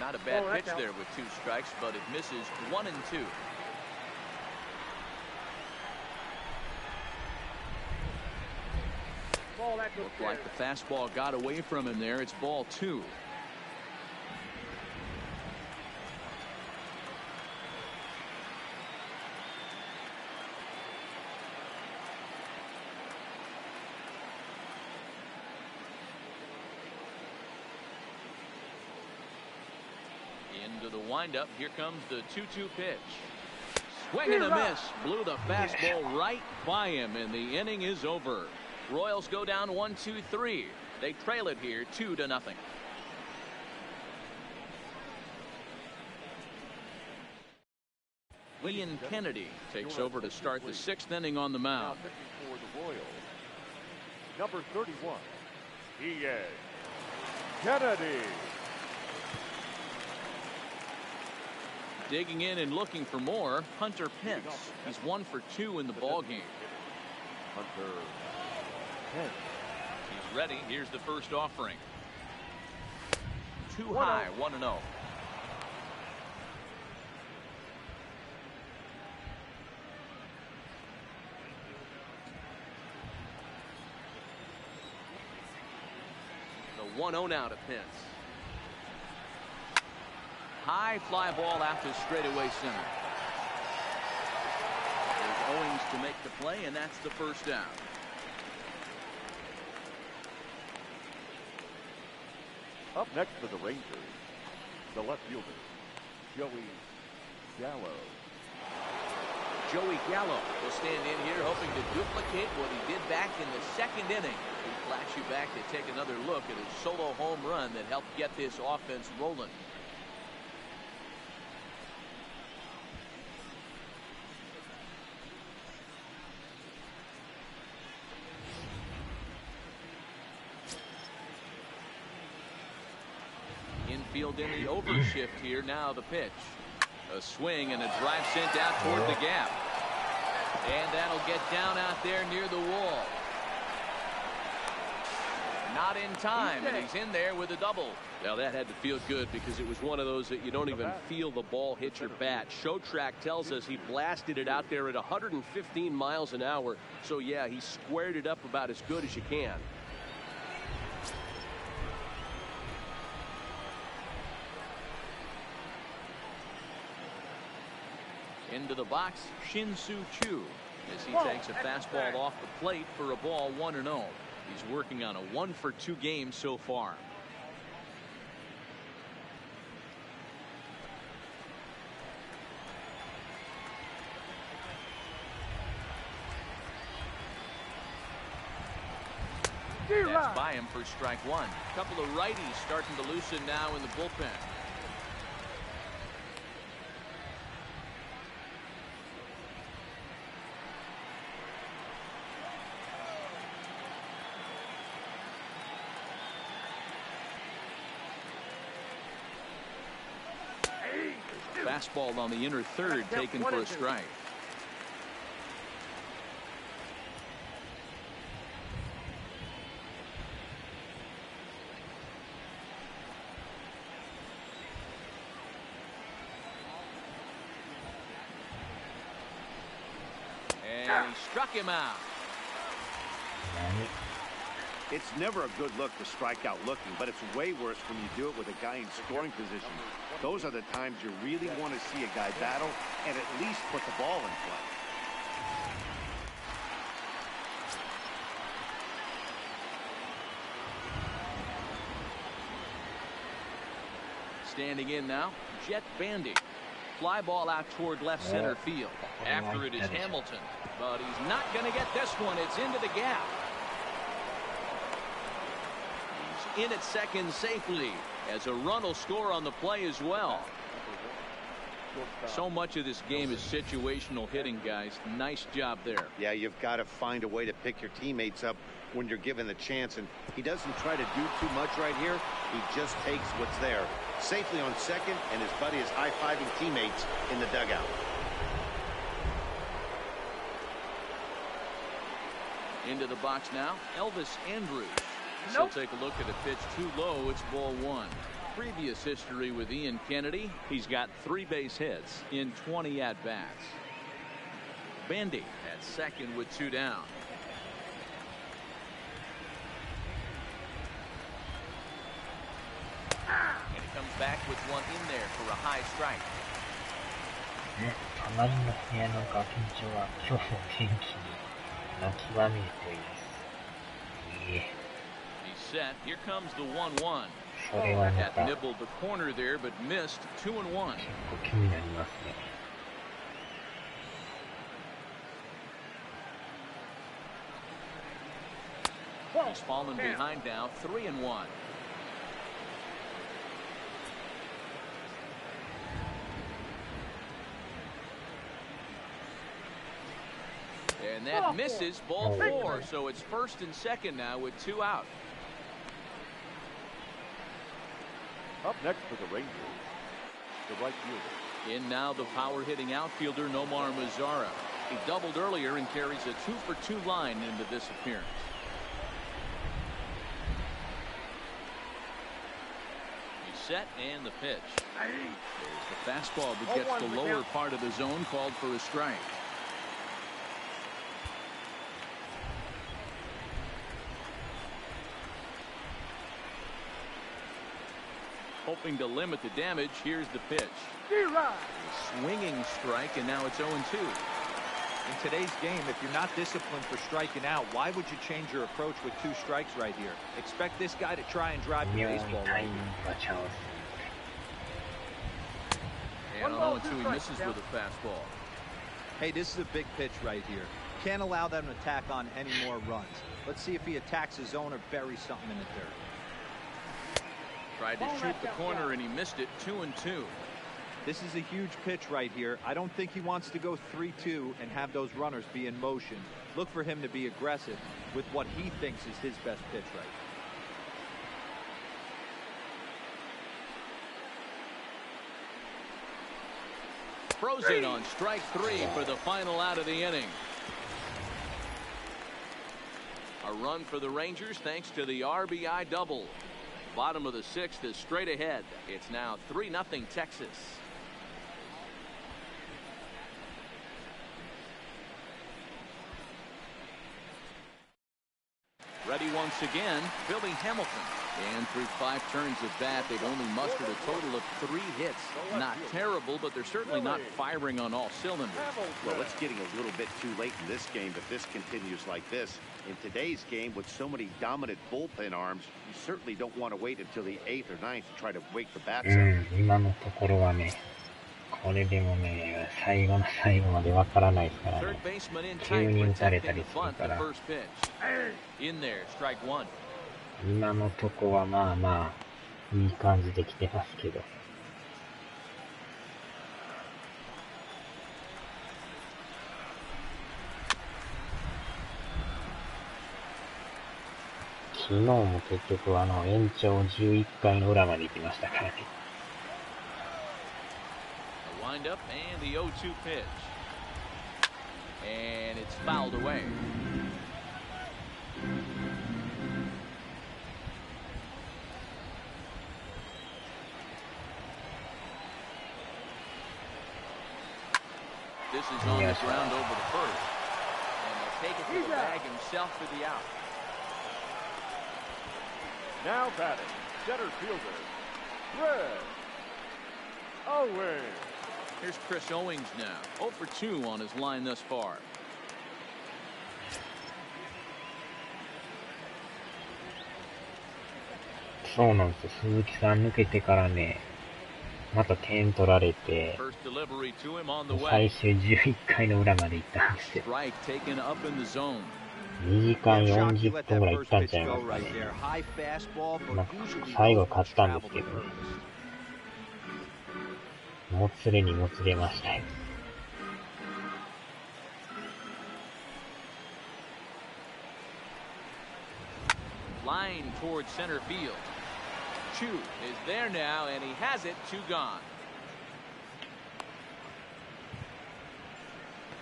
Not a bad pitch there with 2 strikes, but it misses 1-2. Looked like the fastball got away from him there. It's ball 2. Into the windup. Here comes the 2-2 pitch. Swing and a miss. Blew the fastball right by him, and the inning is over. Royals go down 1-2-3. They trail it here 2-0. Ian Kennedy takes over to start the 6th inning on the mound. For the Royals, number 31, Ian Kennedy. Digging in and looking for more, Hunter Pence. He's 1 for 2 in the ball game. Hunter Pence. He's ready. Here's the first offering. Too high, 1-0. The 1-0 now to Pence. High fly ball out to straightaway center. There's Owings to make the play, and that's the first down. Up next for the Rangers, the left fielder, Joey Gallo. Joey Gallo will stand in here hoping to duplicate what he did back in the 2nd inning. He'll flash you back to take another look at his solo home run that helped get this offense rolling. Infield in the overshift here. Now the pitch. A swing and a drive sent out toward the gap. And that'll get down out there near the wall. Not in time, and he's in there with a double. Now that had to feel good because it was one of those that you don't even feel the ball hit your bat. Show track tells us he blasted it out there at 115 miles an hour. So yeah, he squared it up about as good as you can. Into the box, Shin-Soo Choo, as he takes a fastball off the plate for a ball 1-0. He's working on a 1 for 2 game so far. That's by him for strike 1. A couple of righties starting to loosen now in the bullpen. Fastball on the inner third, taken for a strike. And he struck him out. It's never a good look to strike out looking, but it's way worse when you do it with a guy in scoring position. Those are the times you really want to see a guy battle and at least put the ball in play. Standing in now, Jet Bandy. Fly ball out toward left center field. After it is Hamilton, but he's not going to get this one. It's into the gap. He's in at second safely as a run will score on the play as well. So much of this game is situational hitting, guys. Nice job there. Yeah, you've got to find a way to pick your teammates up when you're given the chance, and he doesn't try to do too much right here. He just takes what's there. Safely on second, and his buddy is high-fiving teammates in the dugout. Into the box now, Elvis Andrews. He'll take a look at a pitch too low. It's ball one. Previous history with Ian Kennedy. He's got 3 base hits in 20 at-bats. Bandy at second with 2 down. And he comes back with one in there for a high strike. 隣の部屋のガキンチョは今日も元気に泣きわめいています。He's set. Here comes the 1-1. それはま That た nibbled the corner there, but missed 2-1. 結構気になりますね。He's fallen behind now, 3-1. And that misses, ball 4. So it's first and second now with 2 out. Up next for the Rangers, the right fielder. In now the power-hitting outfielder Nomar Mazara. He doubled earlier and carries a 2-for-2 line into this appearance. He's set and the pitch. There's the fastball that gets the lower part of the zone, called for a strike. Hoping to limit the damage. Here's the pitch. A swinging strike, and now it's 0-2. In today's game, if you're not disciplined for striking out, why would you change your approach with 2 strikes right here? Expect this guy to try and drive the baseball right here. And on 0-2, he misses with a fastball. Hey, this is a big pitch right here. Can't allow them to tack on any more runs. Let's see if he attacks his zone or buries something in the dirt. Tried to shoot the corner and he missed it. 2-2. This is a huge pitch right here. I don't think he wants to go 3-2 and have those runners be in motion. Look for him to be aggressive with what he thinks is his best pitch right. Frozen on strike 3 for the final out of the inning. A run for the Rangers thanks to the RBI double. Bottom of the 6th is straight ahead. It's now 3-0 Texas. Ready once again, Billy Hamilton. And through 5 turns of bat, they've only mustered a total of 3 hits. Not terrible, but they're certainly not firing on all cylinders. Well, it's getting a little bit too late in this game if this continues like this. In today's game, with so many dominant bullpen arms, you certainly don't want to wait until the 8th or 9th to try to wake the bats up. 今のところはね、これでもね、最後の最後までわからないですからね。急に打たれたりするから。今のとこはまあまあ、いい感じで来てますけど。昨日も結局延長11回の裏まで行きましたからね。Wind up and the 0-2 pitch. And it's fouled away. This is on the ground over the first. take it to the bag himself for the out. Now batting, center fielder, Red Owings. Here's Chris Owings now. 0 for 2 on his line thus far. そうなんですよ。鈴木さん抜けてからね、また点取られて、First delivery to him on the 最 way. 終11回の裏まで行ったんですよ。 Strike taken up in the zone. 2時間40分ぐらい行ったんちゃいますかね。まあ、最後勝ったんですけどね。もつれにもつれましたよ。Line towards center field. Chu is there now, and he has it. 2 gone.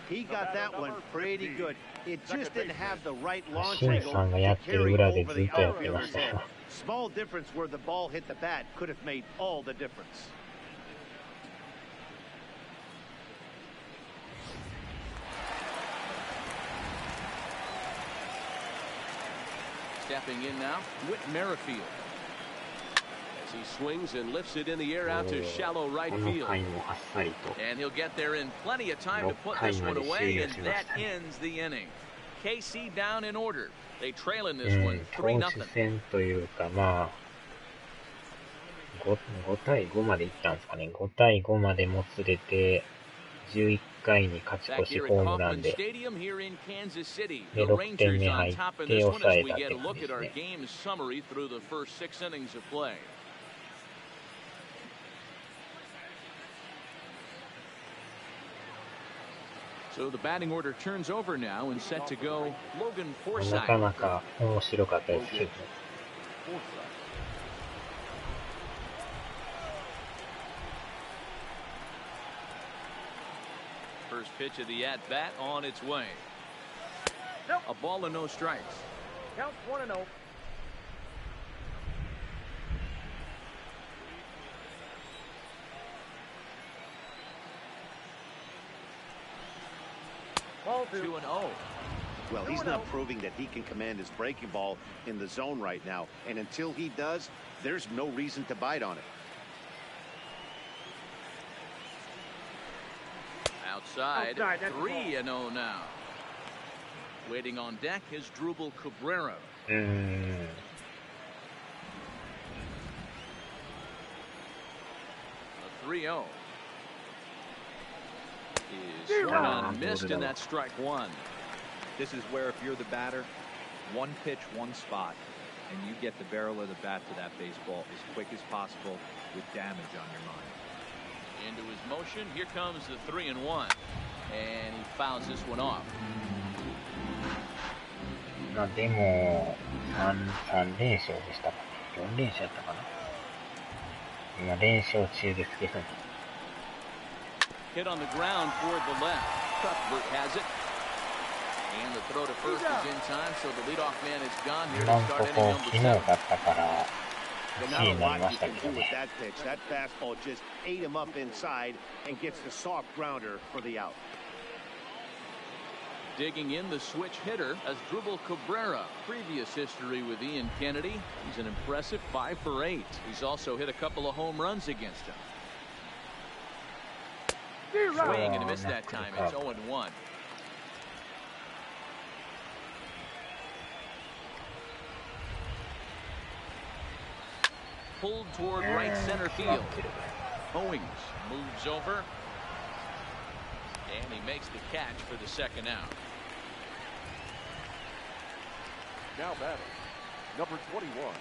He got that one pretty good. It just didn't have the right launch シン angle さんがや to ってる carry 裏で over ずっ the とやってま outfielder's したよ。 head. Small difference where the ball hit the bat could have made all the difference. Stepping in now, Whit Merrifield. As he swings and lifts it in the air out to shallow right この field. 回もあっさりと。 And he'll get there in plenty of time to put this one away, and that ends the inning. KC down in order. They trail in this one 投 3-0. 手戦というか、まあ、5対5までいったんですかね。5対5までもつれて、11回に勝ち Back 越し here ホ at ームラン Kauffman で、 Stadium here in Kansas City. で、 The 6点 Rangers 目 on 入っ top in て this one 抑 as え we たっ get て a 感 look じ at です our ね。 game summary through the first 6 innings of play. So the batting order turns over now and set to go Logan な Forsythe. かなか面白かったですけど、 First pitch of the at-bat on its way. A ball and no strikes. Count 1-0. Ball 2. 2-0. Well, he's not proving that he can command his breaking ball in the zone right now. And until he does, there's no reason to bite on it. Outside, 3-0 now. Waiting on deck is Drupal Cabrera. う A 3-0. Is swung on and missed, and that's strike 1. This is where if you're the batter, one pitch, one spot, and you get the barrel of the bat to that baseball as quick as possible with damage on your mind. Into his motion, here comes the 3-1. And he fouls this one off. まあでも、3連勝でしたかね。4連勝やったかな。今連勝中ですけど。 Hit on the ground toward the left. Cuthbert has it. And the throw to first is in time, so the leadoff man is gone here 今 to ん start と inning こ number 昨日 7. 勝ったから、But 1 not 位 a になり lot ま you したけ can ど do with ね。 that pitch. That fastball just ate him up inside and gets the soft grounder for the out. Digging in the switch hitter as Drupal Cabrera. Previous history with Ian Kennedy. He's an impressive 5 for 8. He's also hit a couple of home runs against him. Swing and a miss that time. It's 0-1. Pulled toward right center field. Owings moves over. And he makes the catch for the second out. Now batting, number 21.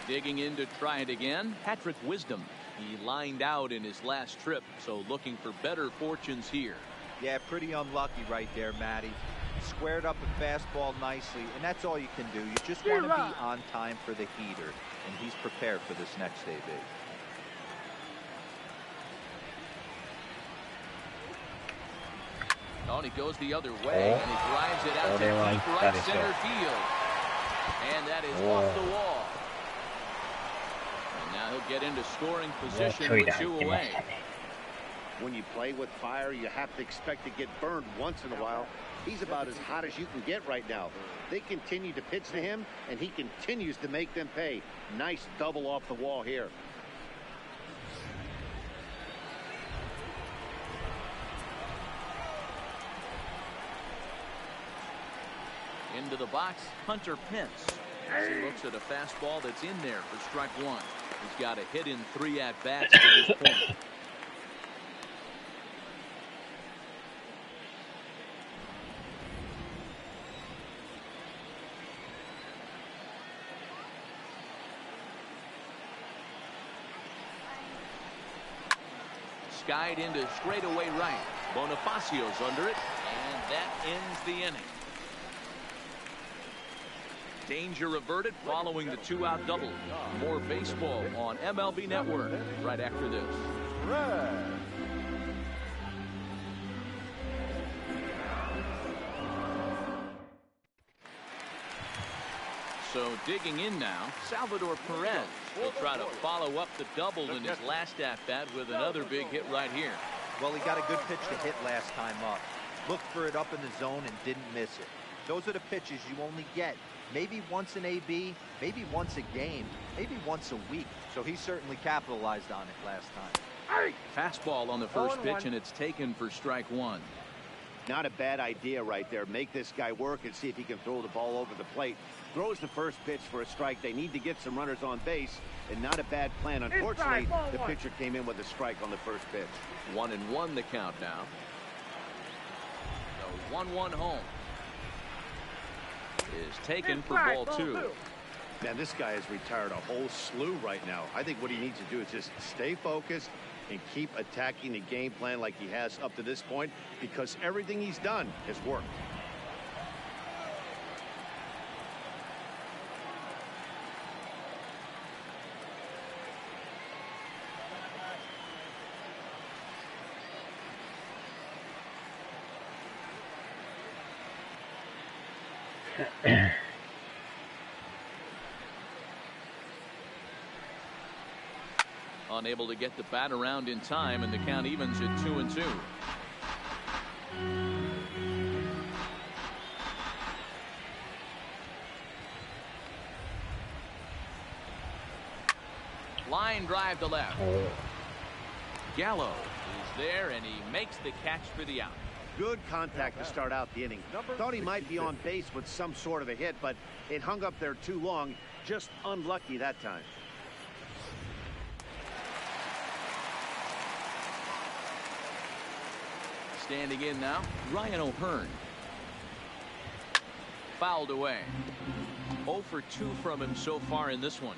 Digging in to try it again, Patrick Wisdom. He lined out in his last trip, so looking for better fortunes here. Yeah, pretty unlucky right there, Matty. Squared up a fastball nicely, and that's all you can do. You just want to be on time for the heater, and he's prepared for this next AB. Oh, and he goes the other way, and he drives it out to deep right center field. And that is off the wall. And now he'll get into scoring position with 2 away. When you play with fire, you have to expect to get burned once in a while. He's about as hot as you can get right now. They continue to pitch to him, and he continues to make them pay. Nice double off the wall here. Into the box, Hunter Pence. As he looks at a fastball that's in there for strike one. He's got a hit in 3 at-bats to this point. Skied into straightaway right. Bonifacio's under it, and that ends the inning. Danger averted following the 2-out double. More baseball on MLB Network right after this. So digging in now, Salvador Perez will try to follow up the double in his last at-bat with another big hit right here. Well, he got a good pitch to hit last time up. Looked for it up in the zone and didn't miss it. Those are the pitches you only get maybe once in AB, maybe once a game, maybe once a week. So he certainly capitalized on it last time. Fastball on the first pitch, and it's taken for strike one. Not a bad idea right there. Make this guy work and see if he can throw the ball over the plate. Throws the first pitch for a strike. They need to get some runners on base, and not a bad plan. Unfortunately, the pitcher came in with a strike on the first pitch. 1-1 the count now. The 1-1 home is taken for ball two. Man, this guy has retired a whole slew right now. I think what he needs to do is just stay focused and keep attacking the game plan like he has up to this point, because everything he's done has worked. Unable to get the bat around in time, and the count evens at 2-2. Line drive to left. Gallo is there, and he makes the catch for the out. Good contact to start out the inning. Thought he might be on base with some sort of a hit, but it hung up there too long. Just unlucky that time. Standing in now, Ryan O'Hearn. Fouled away. 0 for 2 from him so far in this one.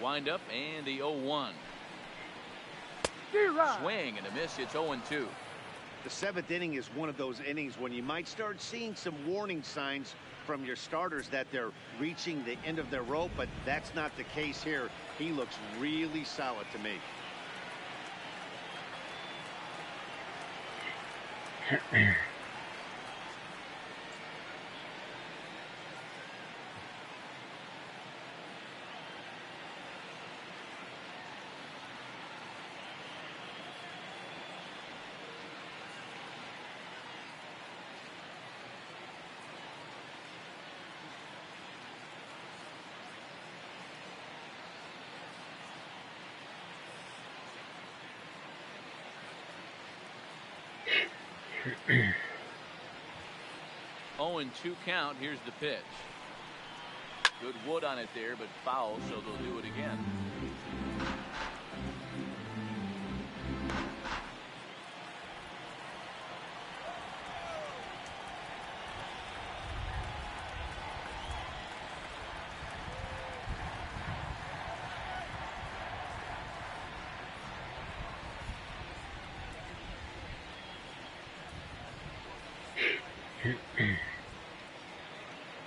Wind up and the 0-1. Swing and a miss. It's 0-2. The 7th inning is one of those innings when you might start seeing some warning signs from your starters that they're reaching the end of their rope, but that's not the case here. He looks really solid to me. Oh, and 2 count. Here's the pitch. Good wood on it there, but foul, so they'll do it again.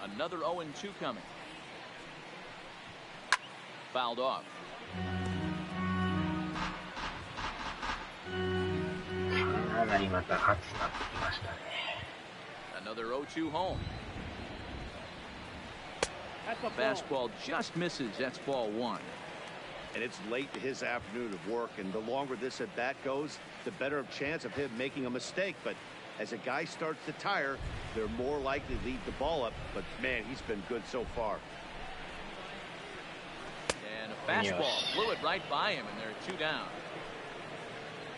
Another 0-2 coming. Fouled off. かなりまた暑くなってきましたね。Another 0-2 home. Fastball just misses. That's ball one. And it's late in his afternoon of work, and the longer this at bat goes, the better chance of him making a mistake. But as a guy starts to tire, they're more likely to leave the ball up. But man, he's been good so far. And a fastball flew it right by him, and they're two down.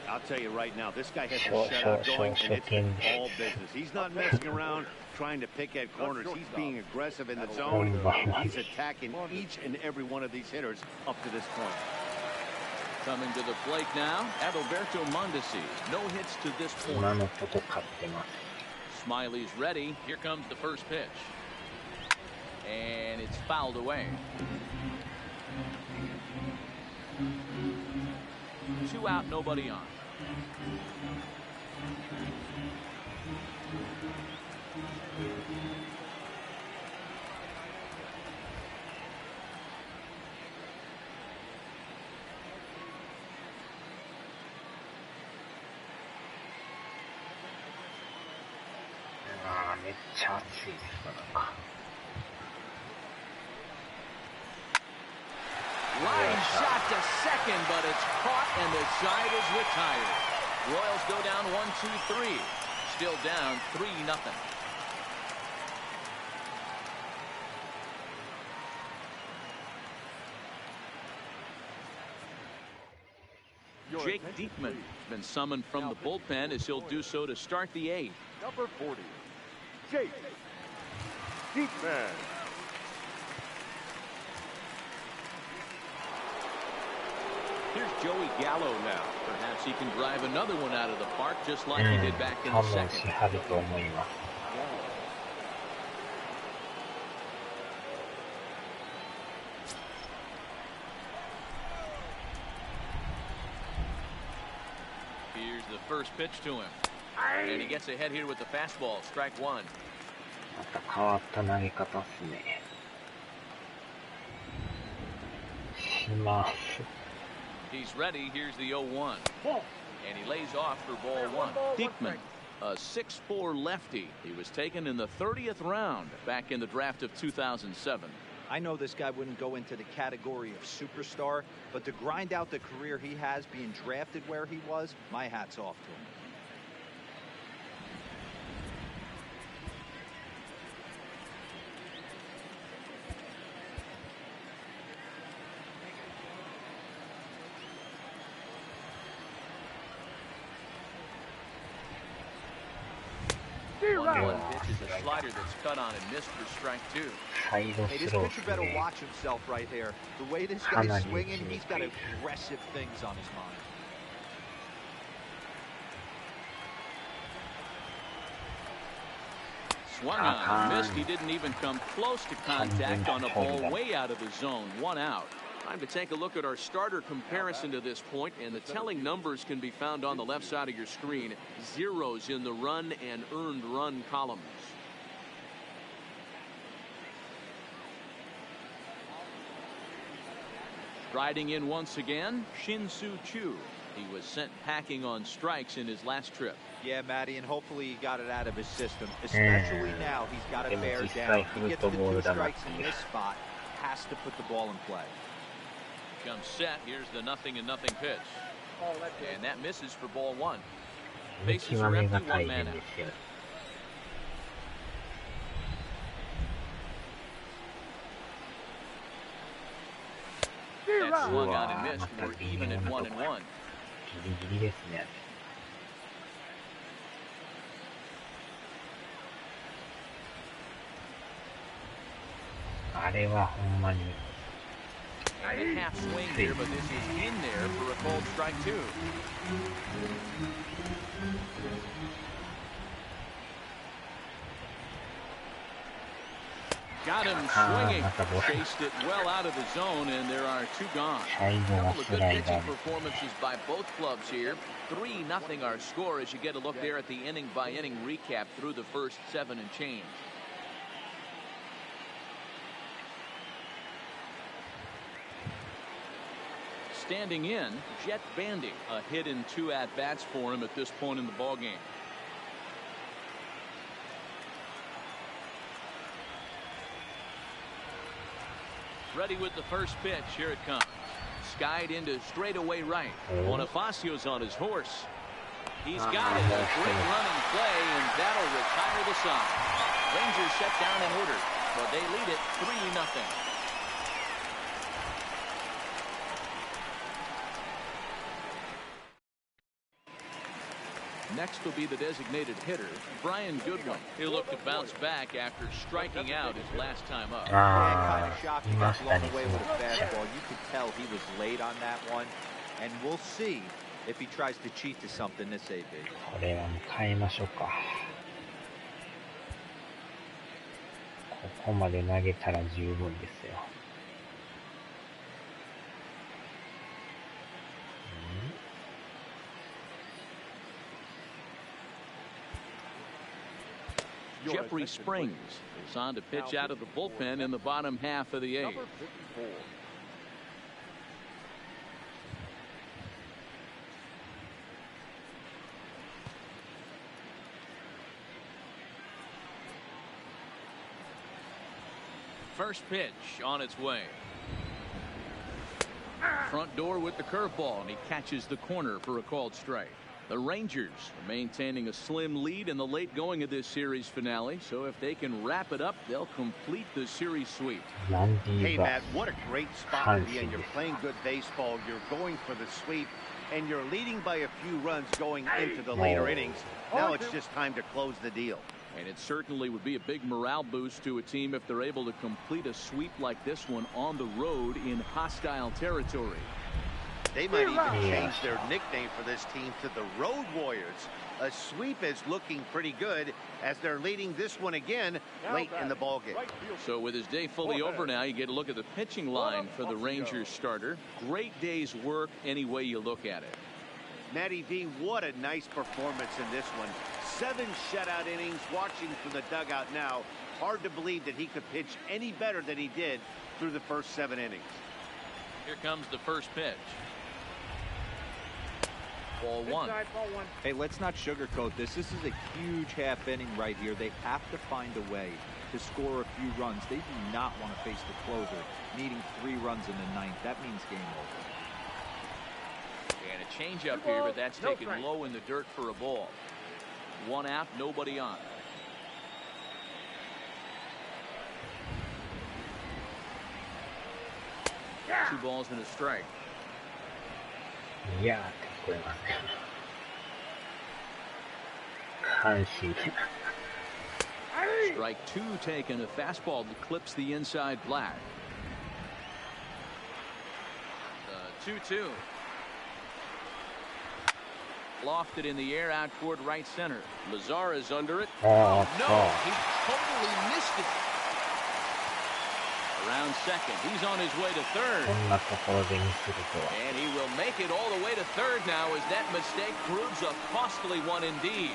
I'll tell you right now, this guy has a shutout going, and it's been all business. He's not messing around trying to pick at corners. He's being aggressive in the zone. He's attacking each and every one of these hitters up to this point. Coming to the plate now, Adalberto Mondesi. No hits to this point. 今のとこ勝ってます。 Smiley's ready. Here comes the first pitch. And it's fouled away. 2 out, nobody on. Ah, めっちゃ暑いですから。 Line shot to second, but it's caught and the side is retired. Royals go down 1-2-3. Still down 3-0. Jake Diekman has been summoned from the bullpen as he'll do so to start the eighth. Number 40, Jake Diekman. Here's Joey Gallo now. Perhaps he can drive another one out of the park just like he did back in the second. Here's the first pitch to him. And he gets ahead here with the fastball. Strike one. また変わった投げ方っすね。します。 He's ready. Here's the 0-1. And he lays off for ball one. Diekman, a 6'4" lefty. He was taken in the 30th round back in the draft of 2007. I know this guy wouldn't go into the category of superstar, but to grind out the career he has being drafted where he was, my hat's off to him. One pitch is a slider that's cut on and missed for strike two. Hey, this pitcher better watch himself right here. The way this guy's swinging, he's got aggressive things on his mind. Swung on and missed. He didn't even come close to contact on a ball way out of the zone. 1 out. Time to take a look at our starter comparison to this point, and the telling numbers can be found on the left side of your screen. Zeros in the run and earned run columns. Riding in once again, Shin-Soo Choo. He was sent packing on strikes in his last trip. Yeah, Matty, and hopefully he got it out of his system. Especially now, he's got to bear down. He gets the 2 strikes in this spot, has to put the ball in play. Comes set. Here's the 0-0 pitch. And that misses for ball one. Bases are empty, 1 man out. That swung on and missed. We're even at 1-1. ギリギリですね。あれはほんまに。 And a half swing here, but this is in there for a called strike two. Got him swinging. Chased it well out of the zone, and there are two gone. A couple of good pitching performances by both clubs here. 3-0 our score as you get a look there at the inning-by-inning recap through the first 7 and change. Standing in, Jet Bandy. A hit in 2 at-bats for him at this point in the ballgame. Ready with the first pitch. Here it comes. Skied into straightaway right. Bonifacio's on his horse. He's got it. A great running play, and that'll retire the side. Rangers set down in order, but they lead it 3-0. Next will be the designated hitter, Brian Goodwin. He'll look to bounce back after striking out his last time up. Kind of shocked he got blown away with a fastball. You could tell he was late on that one, and we'll see if he tries to cheat to something this AB. これはもう変えましょうか。ここまで投げたら十分ですよ。Jeffrey Springs is on to pitch out of the bullpen in the bottom half of the 8th. First pitch on its way. Front door with the curveball, and he catches the corner for a called strike. The Rangers are maintaining a slim lead in the late going of this series finale, so if they can wrap it up, they'll complete the series sweep. Hey, Matt, what a great spot to be in. You're playing good baseball, you're going for the sweep, and you're leading by a few runs going into the later innings. Now it's just time to close the deal. And it certainly would be a big morale boost to a team if they're able to complete a sweep like this one on the road in hostile territory. They might even change their nickname for this team to the Road Warriors. A sweep is looking pretty good as they're leading this one again late in the ballgame. So with his day fully over now, you get a look at the pitching line for the Rangers starter. Great day's work any way you look at it. Matty V, what a nice performance in this one. 7 shutout innings. Watching from the dugout now, hard to believe that he could pitch any better than he did through the first 7 innings. Here comes the first pitch. Ball 1. Hey, let's not sugarcoat this. This is a huge half inning right here. They have to find a way to score a few runs. They do not want to face the closer, needing 3 runs in the 9th. That means game over. And a changeup here, but that's taken low in the dirt for a ball. 1 out, nobody on. Yeah. 2 balls and a strike. Yeah, 聞こえますね。阪神。Strike 2 taken. A fastball that clips the inside black. 2-2. Lofted in the air out toward right center. Lazar is under it. Oh, no, he totally missed it. Around second. He's on his way to third. And he will make it all the way to third now as that mistake proves a costly one indeed.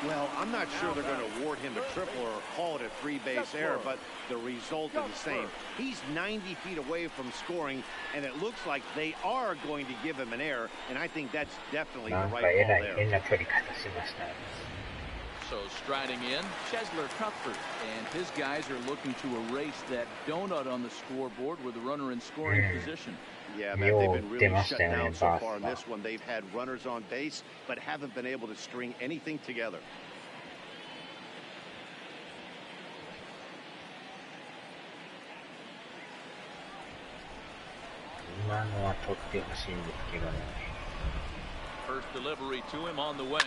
Well, I'm not sure they're going to award him a triple or call it a 3-base error, but the result is the same. He's 90 feet away from scoring, and it looks like they are going to give him an error, and I think that's definitely the right call there. So striding in, Chesler Cuthbert, and his guys are looking to erase that donut on the scoreboard with a runner in scoring position. Yeah, Matt, they've been really shut down so far in this one. They've had runners on base, but haven't been able to string anything together. First delivery to him on the way.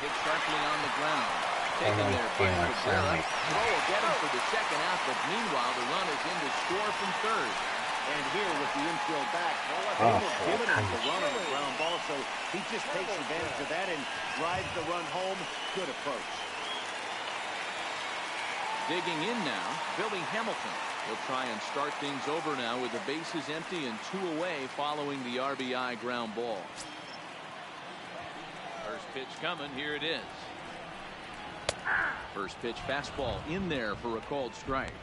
Hit sharply on the ground. Taken there by Cabrera. Throw will get him for the second out, but meanwhile the run is in to score from third. And here with the infield back, they were giving him the run on the ground ball, so he just takes advantage of that and drives the run home. Good approach. Digging in now, Billy Hamilton. He'll try and start things over now with the bases empty and 2 away following the RBI ground ball. First pitch coming. Here it is. First pitch fastball in there for a called strike.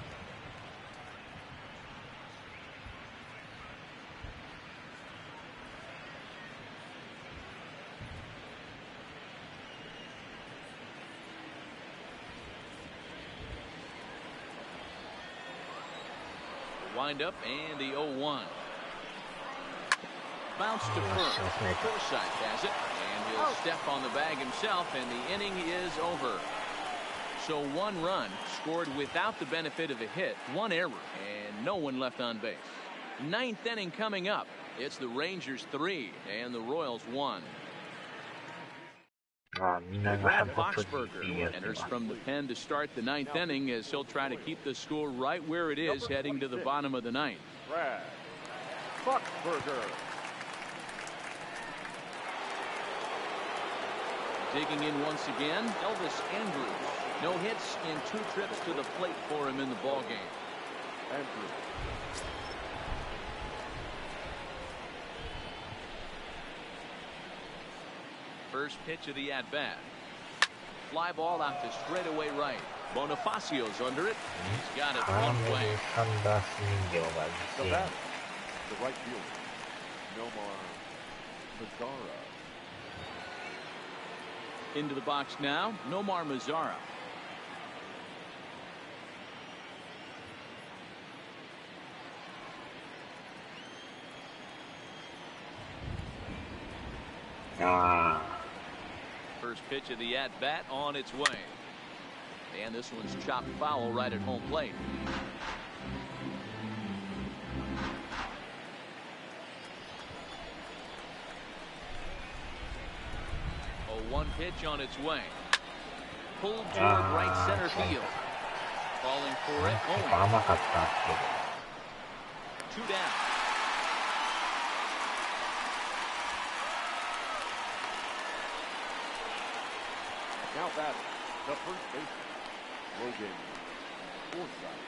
Wind up and the 0-1. Bounce to first. Forsythe has it, and he'll step on the bag himself, and the inning is over. So 1 run scored without the benefit of a hit, 1 error, and no one left on base. 9th inning coming up. It's the Rangers 3 and the Royals 1. Brad Boxberger enters from the pen to start the 9th inning as he'll try to keep the score right where it is heading to the bottom of the 9th. Brad Boxberger. Digging in once again, Elvis Andrews. No hits in 2 trips to the plate for him in the ballgame. Andrews. First pitch of the at-bat. Fly ball out to straightaway right. Bonifacio's under it. He's got it one way. The bat, the right fielder, Nomar Mazara. Into the box now, Nomar Mazara. First pitch of the at-bat on its way. And this one's chopped foul right at home plate. 0-1 pitch on its way. Pulled toward right center field. Calling for it. 2 down. Now batting, the first baseman, Logan Forsythe.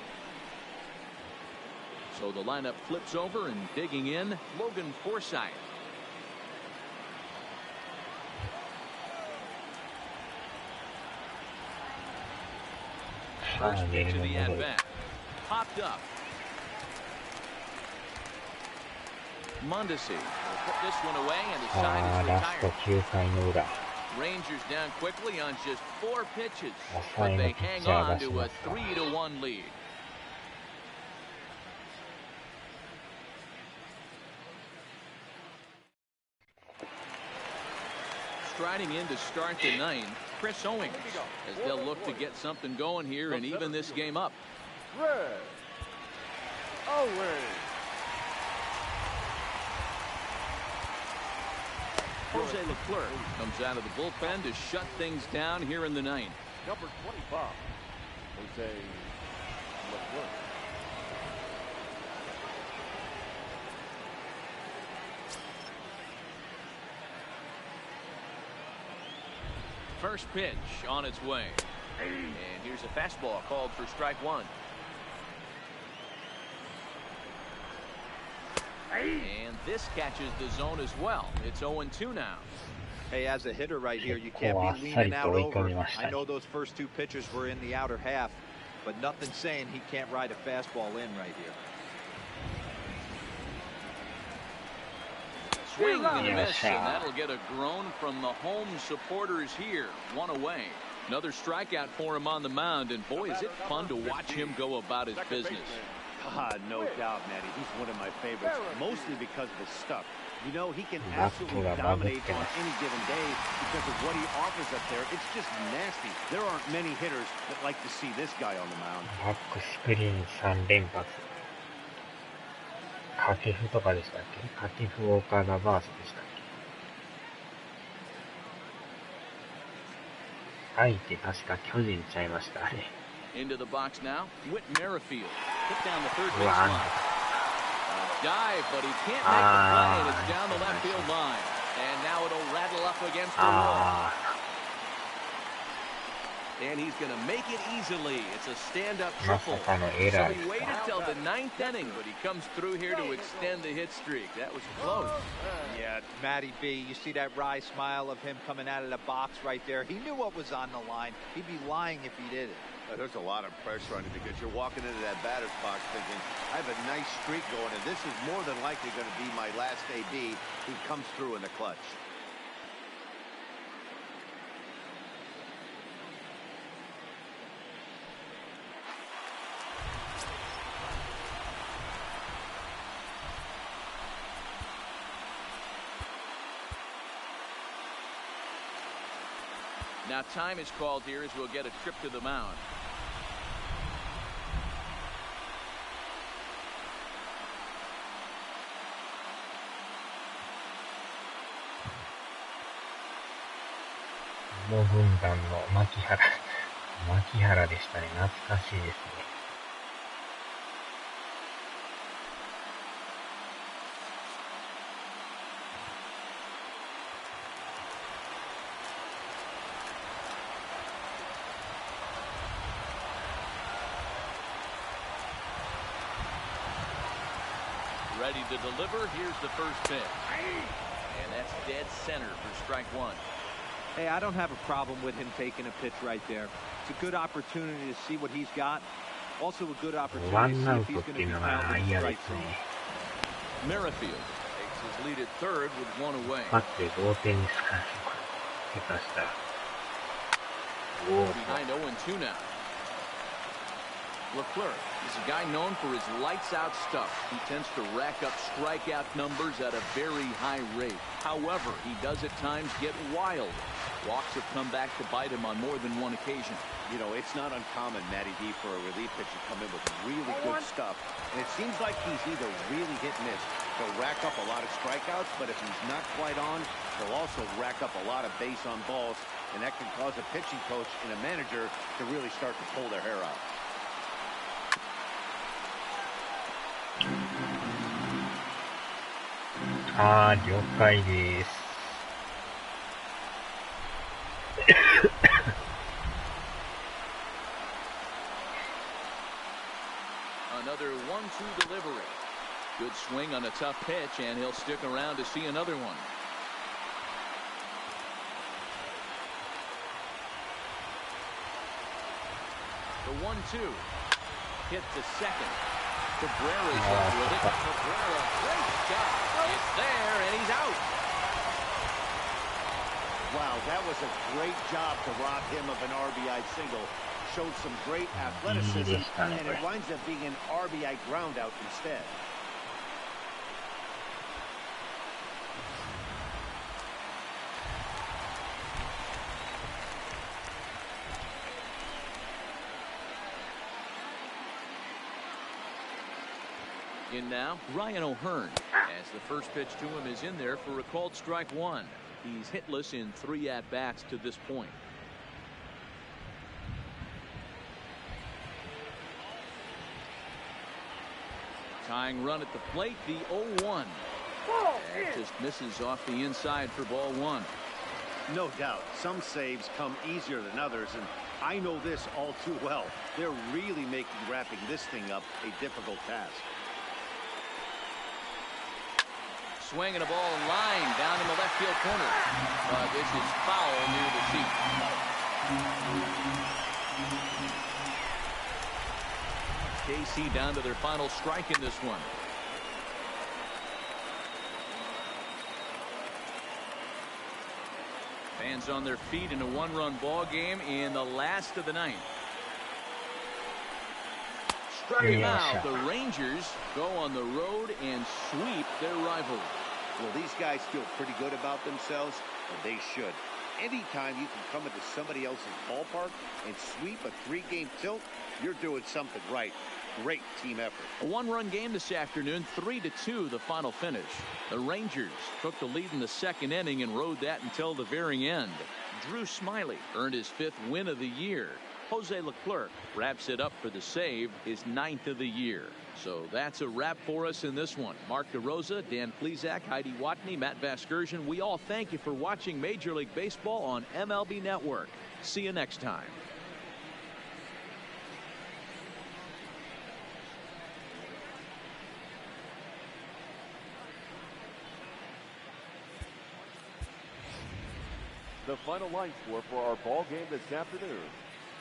So the lineup flips over, and digging in, Logan Forsythe. First pitch of the at-bat. Popped up. Mondesi will put this one away, and the side is retired. Rangers down quickly on just 4 pitches, but they hang on to a 3-1 lead. Striding in to start the 9th, Chris Owings, as they'll look to get something going here and even this game up. Red Owings. Jose Leclerc comes out of the bullpen to shut things down here in the 9th. Number 25, Jose Leclerc. First pitch on its way. And here's a fastball called for strike 1. And this catches the zone as well. It's 0-2 now. Hey, as a hitter right here, you can't be leaning out over. I know those first 2 pitches were in the outer half, but nothing saying he can't ride a fastball in right here. Swing and a miss, and that'll get a groan from the home supporters here. 1 away. Another strikeout for him on the mound, and boy, is it fun to watch him go about his business. No doubt, Matty. He's one of my favorites, mostly because of his stuff. You know, he can absolutely dominate on any given day because of what he offers up there. It's just nasty. There aren't many hitters that like to see this guy on the mound. バックスクリーン3連発。掛布とかでしたっけ？掛布岡田バースでしたっけ？相手確か巨人ちゃいましたね。Into the box now, Whit Merrifield. Put down the third base line. Dive, but he can't make the play, and it's down the left field line. And now it'll rattle up against the wall. And he's going to make it easily. It's a stand-up triple. So he waited till the 9th inning, but he comes through here to extend the hit streak. That was close. Yeah, Matty B, you see that wry smile of him coming out of the box right there. He knew what was on the line. He'd be lying if he did it. There's a lot of pressure on you because you're walking into that batter's box thinking, I have a nice streak going, and this is more than likely going to be my last AB. He comes through in the clutch. Now time is called here as we'll get a trip to the mound.もう軍団の牧原でしたね。懐かしいですね。Ready to deliver. Here's the first pitch. And that's dead center for strike one. Hey, I don't have a problem with him taking a pitch right there. It's a good opportunity to see what he's got. Also a good opportunity to see if he's going to be found in the strike zone. Merrifield takes his lead at third with one away. 待って、同点にすか下手したら。Behind 0-2 now. Leclerc is a guy known for his lights-out stuff. He tends to rack up strikeout numbers at a very high rate. However, he does at times get wild. Walks have come back to bite him on more than one occasion. You know, it's not uncommon, Matty D, for a relief pitcher to come in with really good stuff. And it seems like he's either really hit and miss. He'll rack up a lot of strikeouts, but if he's not quite on, he'll also rack up a lot of base on balls. And that can cause a pitching coach and a manager to really start to pull their hair out. Ah, 了解です。Another 1-2 delivery. Good swing on a tough pitch, and he'll stick around to see another one. The 1-2. Hit to second. Cabrera's up with it. Cabrera, great shot. It's there, and he's out. Wow, that was a great job to rob him of an RBI single. Showed some great athleticism, and it winds up being an RBI ground out instead. In now, Ryan O'Hearn, as the first pitch to him is in there for a called strike one. He's hitless in 3 at-bats to this point. Tying run at the plate, the 0-1. That just misses off the inside for ball one. No doubt, some saves come easier than others, and I know this all too well. They're really making wrapping this thing up a difficult task. Swinging a ball line down in the left field corner. But this is foul near the seat. KC down to their final strike in this one. Fans on their feet in a one-run ball game in the last of the ninth. Striking out, the Rangers go on the road and sweep their rival. Well, these guys feel pretty good about themselves, and they should. Anytime you can come into somebody else's ballpark and sweep a 3-game tilt, you're doing something right. Great team effort. A one-run game this afternoon, 3-2 the final finish. The Rangers took the lead in the second inning and rode that until the very end. Drew Smyly earned his 5th win of the year. Jose Leclerc wraps it up for the save, his 9th of the year. So that's a wrap for us in this one. Mark DeRosa, Dan Plesac, Heidi Watney, Matt Vasgersian. We all thank you for watching Major League Baseball on MLB Network. See you next time. the final line score for our ball game this afternoon.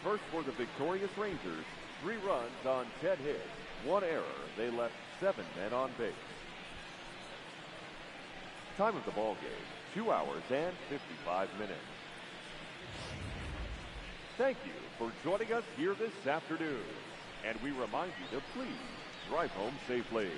First for the victorious Rangers, 3 runs on 10 hits, 1 error. They left 7 men on base. Time of the ball game, 2 hours and 55 minutes. Thank you for joining us here this afternoon. And we remind you to please drive home safely.